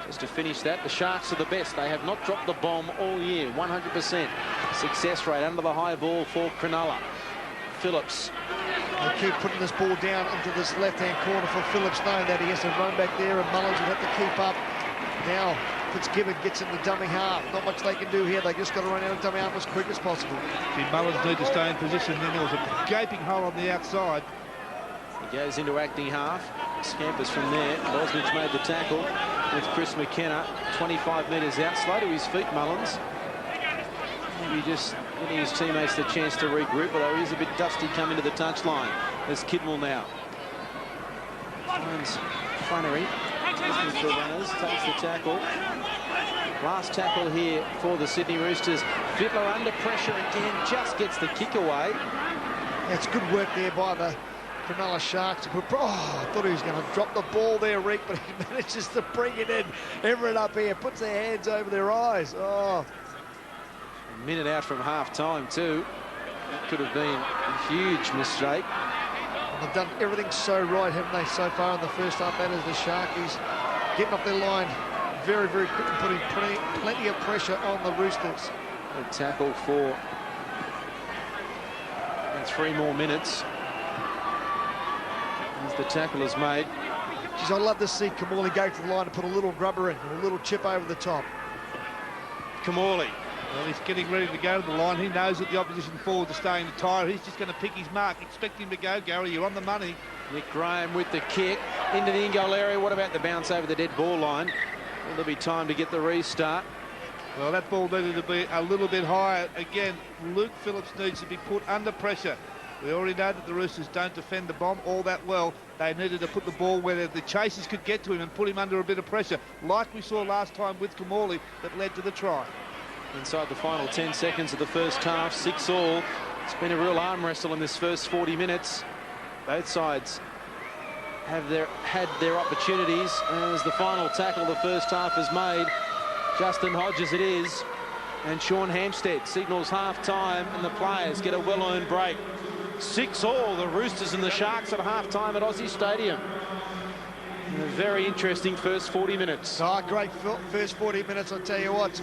S1: Just to finish that, the Sharks are the best. They have not dropped the bomb all year. 100% success rate under the high ball for Cronulla. Phillips.
S2: They keep putting this ball down into this left-hand corner for Phillips, knowing that he has to run back there, and Mullins will have to keep up. Now Fitzgibbon gets in the dummy half. Not much they can do here. They just got to run out of dummy half as quick as possible.
S3: See, Mullins need to stay in position. Then there was a gaping hole on the outside.
S1: He goes into acting half. Scampers from there. Bosnich made the tackle with Chris McKenna. 25 metres out. Slow to his feet, Mullins. Maybe just giving his teammates the chance to regroup, although he is a bit dusty coming to the touchline. There's Kidwell now. Finds Flannery. Looking for runners. Takes the tackle. Last tackle here for the Sydney Roosters. Fittler under pressure again. Just gets the kick away.
S2: That's good work there by the Cronulla Sharks. Oh, I thought he was going to drop the ball there, Rick, but he manages to bring it in. Everett up here puts their hands over their eyes. Oh.
S1: A minute out from half-time, too. That could have been a huge mistake.
S2: And they've done everything so right, haven't they, so far in the first half? That is the Sharkies getting up their line very, very quick and putting plenty of pressure on the Roosters.
S1: A tackle for 3 more minutes. As the tackle is made.
S2: Geez, I'd love to see Kamali go to the line and put a little grubber in, a little chip over the top.
S1: Kamali.
S3: Well, he's getting ready to go to the line. He knows that the opposition forwards are staying to tire. He's just going to pick his mark. Expect him to go, Gary. You're on the money.
S1: Nick Graham with the kick into the in-goal area. What about the bounce over the dead ball line? Will there be time to get the restart?
S3: Well, that ball needed to be a little bit higher. Again, Luke Phillips needs to be put under pressure. We already know that the Roosters don't defend the bomb all that well. They needed to put the ball where the chasers could get to him and put him under a bit of pressure, like we saw last time with Kamali, that led to the try.
S1: Inside the final 10 seconds of the first half, 6-all. It's been a real arm wrestle in this first 40 minutes. Both sides have had their opportunities as the final tackle the first half is made. Justin Hodges it is, and Sean Hampstead signals half-time, and the players get a well-earned break. 6-all, the Roosters and the Sharks at half-time at Aussie Stadium. A very interesting first 40 minutes.
S2: Oh, great first 40 minutes, I'll tell you what.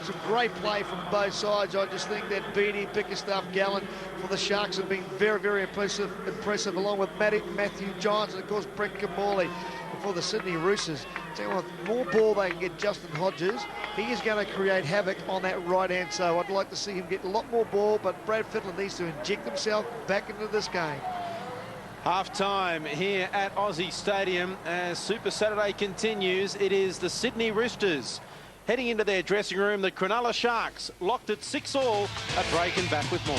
S2: Some great play from both sides. I just think that Beattie, Bickerstaff, Gallen for the Sharks have been very, very impressive along with Matthew Johns and, of course, Brett Kamali for the Sydney Roosters. Tell you what, more ball they can get Justin Hodges, he is going to create havoc on that right hand. So I'd like to see him get a lot more ball, but Brad Fittler needs to inject himself back into this game.
S1: Half-time here at Aussie Stadium as Super Saturday continues. It is the Sydney Roosters heading into their dressing room. The Cronulla Sharks locked at 6-all. A break and back with more.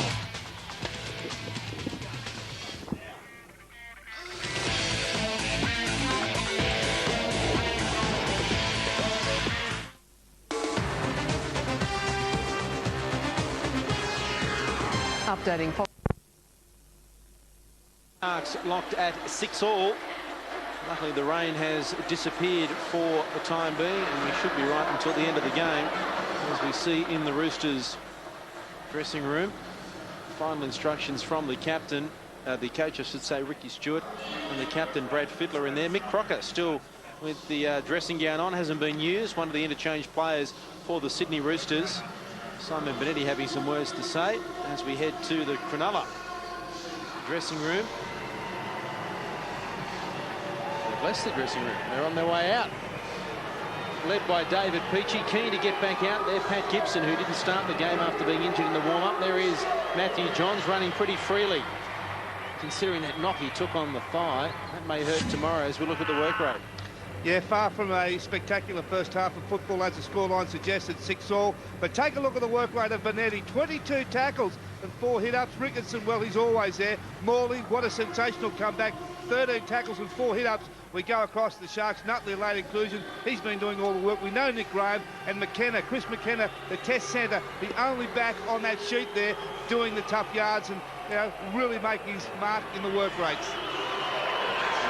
S8: Updating.
S1: Sharks locked at 6-all. Luckily the rain has disappeared for the time being, and we should be right until the end of the game, as we see in the Roosters dressing room. Final instructions from the captain, the coach I should say, Ricky Stewart, and the captain Brad Fittler in there. Mick Crocker still with the dressing gown on, hasn't been used, one of the interchange players for the Sydney Roosters. Simon Benetti having some words to say as we head to the Cronulla dressing room. Bless the dressing room. They're on their way out. Led by David Pachy, keen to get back out there. Pat Gibson, who didn't start the game after being injured in the warm-up. There is Matthew Johns running pretty freely. Considering that knock he took on the thigh, that may hurt tomorrow as we look at the work rate.
S3: Yeah, far from a spectacular first half of football, as the scoreline suggested, 6-all. But take a look at the work rate of Benetti. 22 tackles and 4 hit-ups. Ricketson, well, he's always there. Morley, what a sensational comeback. 13 tackles and 4 hit-ups. We go across the Sharks, Nutley late inclusion. He's been doing all the work. We know Nick Graham and McKenna, Chris McKenna, the test centre, the only back on that sheet there, doing the tough yards and, you know, really making his mark in the work rates.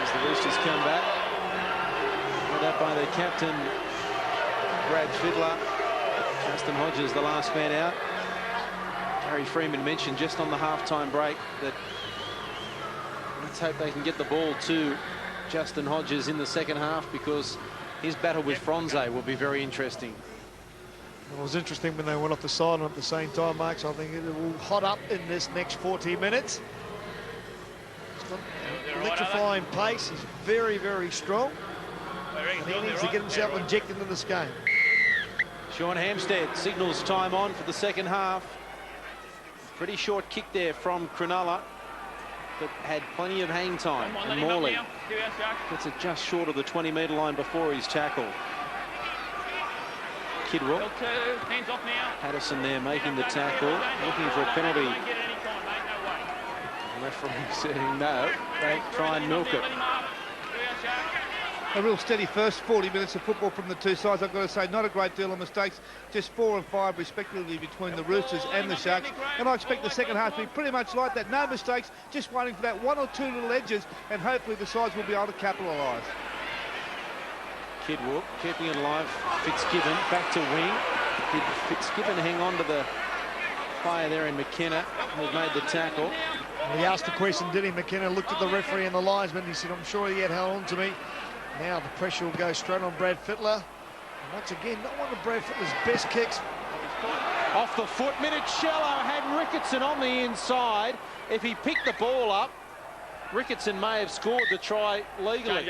S1: As the Roosters come back, led up by the captain, Brad Fittler. Justin Hodges, the last man out. Gary Freeman mentioned just on the half-time break that let's hope they can get the ball to Justin Hodges in the second half, because his battle with Fronze will be very interesting.
S2: It was interesting when they went off the sideline at the same time, Mark, so I think it will hot up in this next 40 minutes. It's got electrifying pace. He's very, very strong. And he needs to get himself injected into this game.
S1: Sean Hampstead signals time on for the second half. Pretty short kick there from Cronulla, but had plenty of hang time. And Morley gets it just short of the 20-metre line before he's tackled. Kidwell. Patterson there making the tackle, looking for a penalty. The referee saying no, they try and milk it.
S3: A real steady first 40 minutes of football from the two sides. I've got to say, not a great deal of mistakes, just 4 and 5 respectively between the Roosters and the Sharks. And I expect the second half to be pretty much like that. No mistakes, just waiting for that 1 or 2 little edges, and hopefully the sides will be able to capitalise.
S1: Kidwell keeping it alive. Fitzgibbon back to wing. Did Fitzgibbon hang on to the player there in McKenna, who made the tackle?
S2: Well, he asked the question, did he? McKenna looked at the referee and the linesman. He said, I'm sure he had held on to me. Now the pressure will go straight on Brad Fittler. And once again, not one of Brad Fittler's best kicks.
S1: Off the foot, Minicello had Ricketson on the inside. If he picked the ball up, Ricketson may have scored the try legally.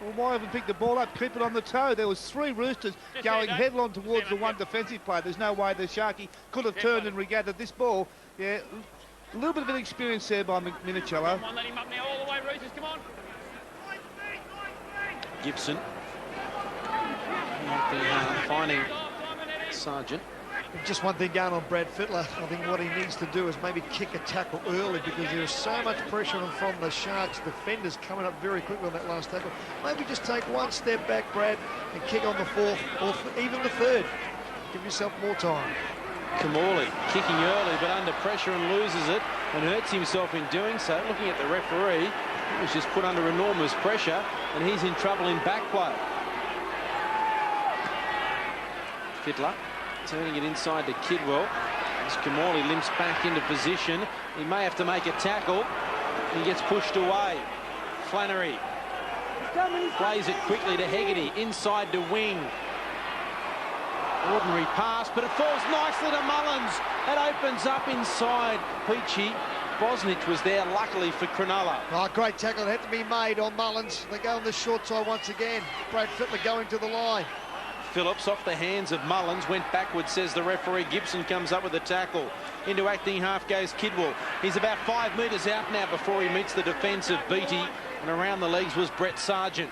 S3: Well, why even pick the ball up? Keep it on the toe. There was 3 Roosters going headlong towards the one defensive player. There's no way the Sharky could have turned and regathered this ball. Yeah, a little bit of inexperience there by Minicello.
S5: Come on, let him up now, all the way, Roosters, come on.
S1: Gibson finding Sargent.
S2: Just one thing going on Brad Fittler. I think what he needs to do is maybe kick a tackle early, because there is so much pressure on from the Sharks defenders coming up very quickly on that last tackle. Maybe just take one step back, Brad, and kick on the fourth or even the third. Give yourself more time.
S1: Kamali kicking early but under pressure and loses it and hurts himself in doing so. Looking at the referee, he was just put under enormous pressure and he's in trouble in back play. Fittler turning it inside to Kidwell as Kamali limps back into position. He may have to make a tackle. He gets pushed away. Flannery plays it quickly to Hegarty, inside to Wing. Ordinary pass, but it falls nicely to Mullins. It opens up inside Pachy. Bosnich was there, luckily for Cronulla.
S2: Oh, great tackle. It had to be made on Mullins. They go on the short side once again. Brad Fittler going to the line.
S1: Phillips off the hands of Mullins, went backwards, says the referee. Gibson comes up with a tackle. Into acting half goes Kidwell. He's about 5 metres out now before he meets the defence of Beattie, and around the legs was Brett Sargent.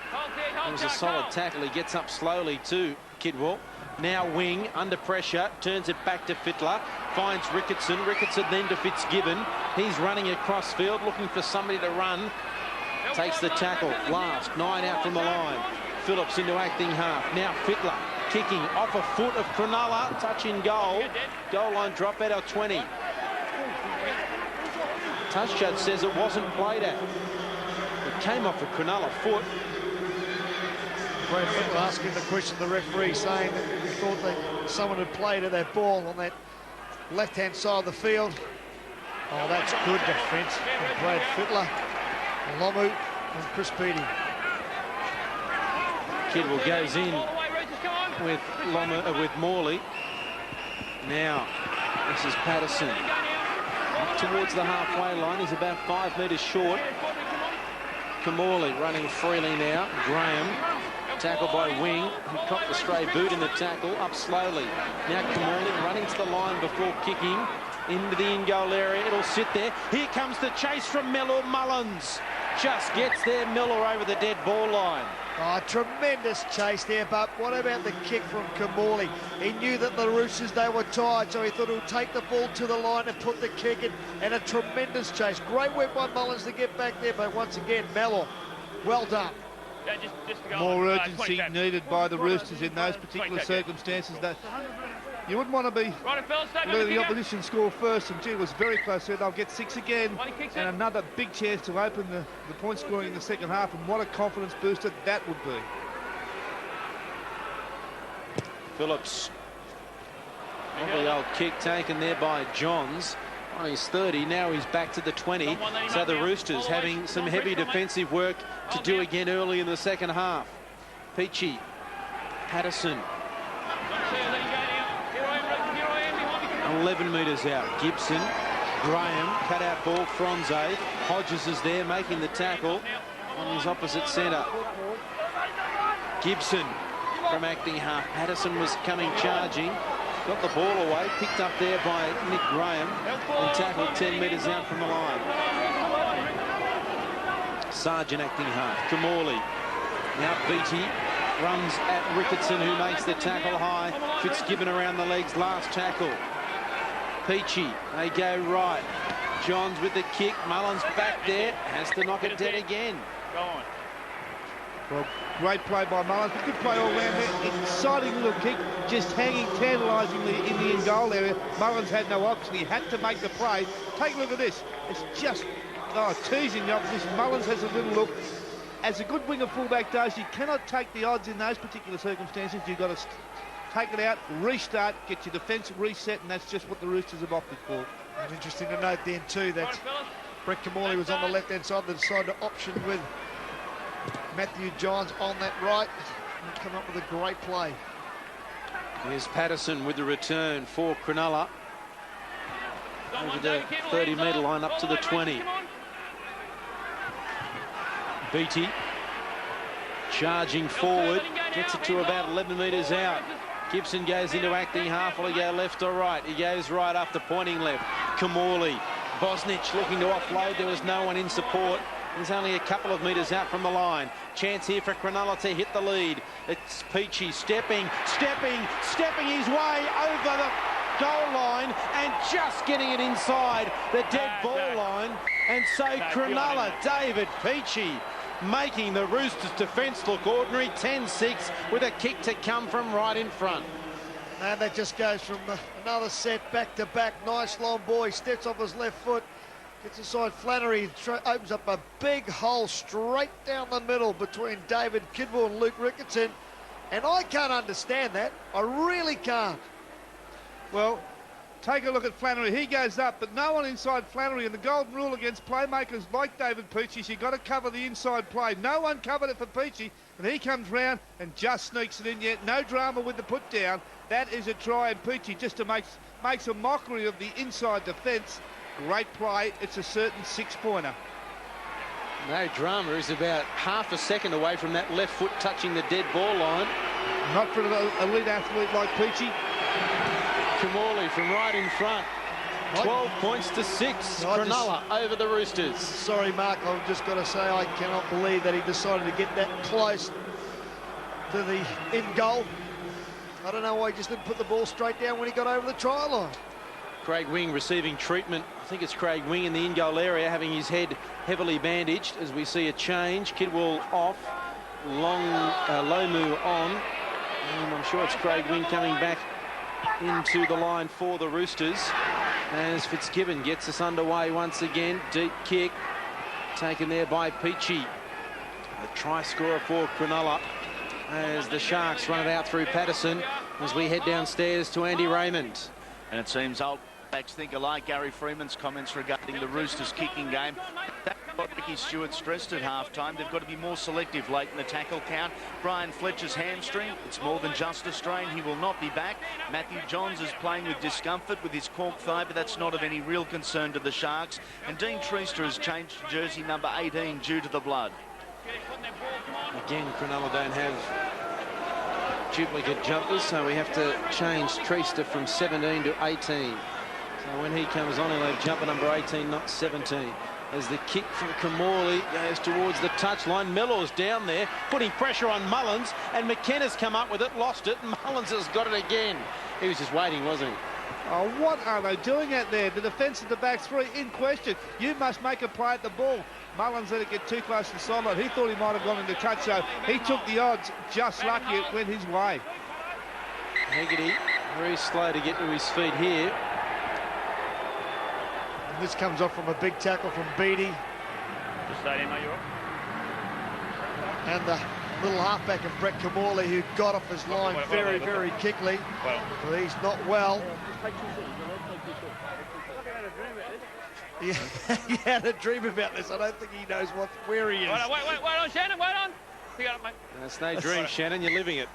S1: It was a solid tackle. He gets up slowly to Kidwell. Now Wing, under pressure, turns it back to Fittler, finds Ricketson. Ricketson then to Fitzgibbon. He's running across field, looking for somebody to run. Takes the tackle. Last, 9 out from the line. Phillips into acting half. Now Fittler kicking off a foot of Cronulla. Touch in goal. Goal line drop out of 20. Touch judge says it wasn't played at. It came off a Cronulla foot.
S2: Brad Fittler asking the question, the referee saying that he thought that someone had played at that ball on that left-hand side of the field. Oh, that's good defence from Brad Fittler, Lomu and Chris Beattie.
S1: Kidwell goes in with Morley. Now, this is Patterson. Up towards the halfway line. He's about 5 metres short. Kamali running freely now. Graham. Tackle by Wing, who copped the stray boot in the tackle, up slowly. Now Kamali running to the line before kicking into the in-goal area. It'll sit there. Here comes the chase from Miller. Mullins just gets there. Miller over the dead ball line.
S2: Oh, tremendous chase there, but what about the kick from Kamali? He knew that the Roosters, they were tired, so he thought he would take the ball to the line and put the kick in, and a tremendous chase. Great work by Mullins to get back there, but once again, Miller, well done.
S5: Yeah, just to go
S3: More
S5: on,
S3: urgency needed by the Roosters in those particular circumstances. That you wouldn't want to be letting the opposition score first, and gee, it was very close there. They'll get 6 again, and another big chance to open the point scoring in the second half, and what a confidence booster that would be.
S1: Phillips. Lovely old kick taken there by Johns. On his 30, now he's back to the 20. So the Roosters having some heavy defensive work to do again early in the second half. Pachy, Patterson. 11 metres out. Gibson, Graham, cut out ball, Fronze. Hodges is there making the tackle on his opposite centre. Gibson from acting half. Patterson was coming charging. Got the ball away, picked up there by Nick Graham and tackled 10 metres out from the line. Sargent acting half. Kamali. Now Beattie runs at Ricketson, who makes the tackle high. Fitzgibbon around the legs, last tackle. Pachy, they go right. Johns with the kick. Mullins back there, has to knock it dead again.
S5: Go on.
S3: Well, great play by Mullins. Good play all round there. Exciting little kick, just hanging tantalisingly in the in-goal area. Mullins had no option. He had to make the play. Take a look at this. It's just teasing the opposition. Mullins has a little look. As a good winger fullback does, you cannot take the odds in those particular circumstances. You've got to take it out, restart, get your defence reset, and that's just what the Roosters have opted for.
S2: And interesting to note then too that Brett Kamali was on the left-hand side. They decided to option with Matthew Johns on that right and come up with a great play.
S1: Here's Patterson with the return for Cronulla. Over the 30-metre line up to the 20. Beattie charging forward, gets it to about 11 metres out. Gibson goes into acting half. Will he go left or right? He goes right after pointing left. Kamali. Bosnich looking to offload. There was no one in support. He's only a couple of metres out from the line. Chance here for Cronulla to hit the lead. It's Pachy stepping his way over the goal line and just getting it inside the dead ball line. And so Cronulla, David Pachy, making the Roosters defence look ordinary. 10-6 with a kick to come from right in front.
S2: And that just goes from another set back to back. Nice long ball. He steps off his left foot. Gets inside Flannery, opens up a big hole straight down the middle between David Kidwell and Luke Ricketson. And I can't understand that. I really can't.
S3: Well, take a look at Flannery. He goes up, but no one inside Flannery. And the golden rule against playmakers like David Pachy is you've got to cover the inside play. No one covered it for Pachy, and he comes round and just sneaks it in yet. No drama with the put down. That is a try, and Pachy just to makes a mockery of the inside defence. Great play. It's a certain 6-pointer.
S1: No drama. He's about half a second away from that left foot touching the dead ball line.
S3: Not for an elite athlete like Pachy.
S1: Kamali from right in front. 12 points to 6. Cronulla over the Roosters.
S2: Sorry, Mark. I've just got to say I cannot believe that he decided to get that close to the in goal. I don't know why he just didn't put the ball straight down when he got over the try line.
S1: Craig Wing receiving treatment. I think it's Craig Wing in the in-goal area, having his head heavily bandaged as we see a change. Kidwell off, Lomu on. And I'm sure it's Craig Wing coming back into the line for the Roosters as Fitzgibbon gets us underway once again. Deep kick taken there by Pachy. The try scorer for Cronulla as the Sharks run it out through Patterson as we head downstairs to Andy Raymond.
S7: And it seems old backs think alike. Gary Freeman's comments regarding the Roosters kicking game. That's what Ricky Stewart stressed at halftime. They've got to be more selective late in the tackle count. Brian Fletcher's hamstring, it's more than just a strain. He will not be back. Matthew Johns is playing with discomfort with his cork thigh, but that's not of any real concern to the Sharks. And Dean Treaster has changed to jersey number 18 due to the blood.
S1: Again, Cronulla don't have duplicate jumpers, so we have to change Treaster from 17 to 18. So when he comes on, he'll have jumper number 18, not 17. As the kick from Kamali goes towards the touchline. Mellor's down there, putting pressure on Mullins, and McKenna's come up with it, lost it, and Mullins has got it again. He was just waiting, wasn't he?
S3: Oh, what are they doing out there? The defence of the back three in question. You must make a play at the ball. Mullins let it get too close to the sideline. He thought he might have gone into touch, so he took the odds. Just lucky it went his way.
S1: Hegarty, very slow to get to his feet here.
S2: And this comes off from a big tackle from Beattie. And the little halfback of Brett Kamali, who got off his line very, very quickly. But he's not well. He had a dream about this. I don't think he knows where he is.
S5: Wait on, Shannon, wait on. Pick it up, mate.
S1: That's no dream, Shannon. You're living it.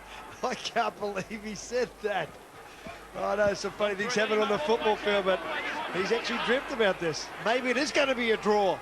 S2: I can't believe he said that. I know some funny things happen on the football field, but he's actually dreamt about this. Maybe it is going to be a draw.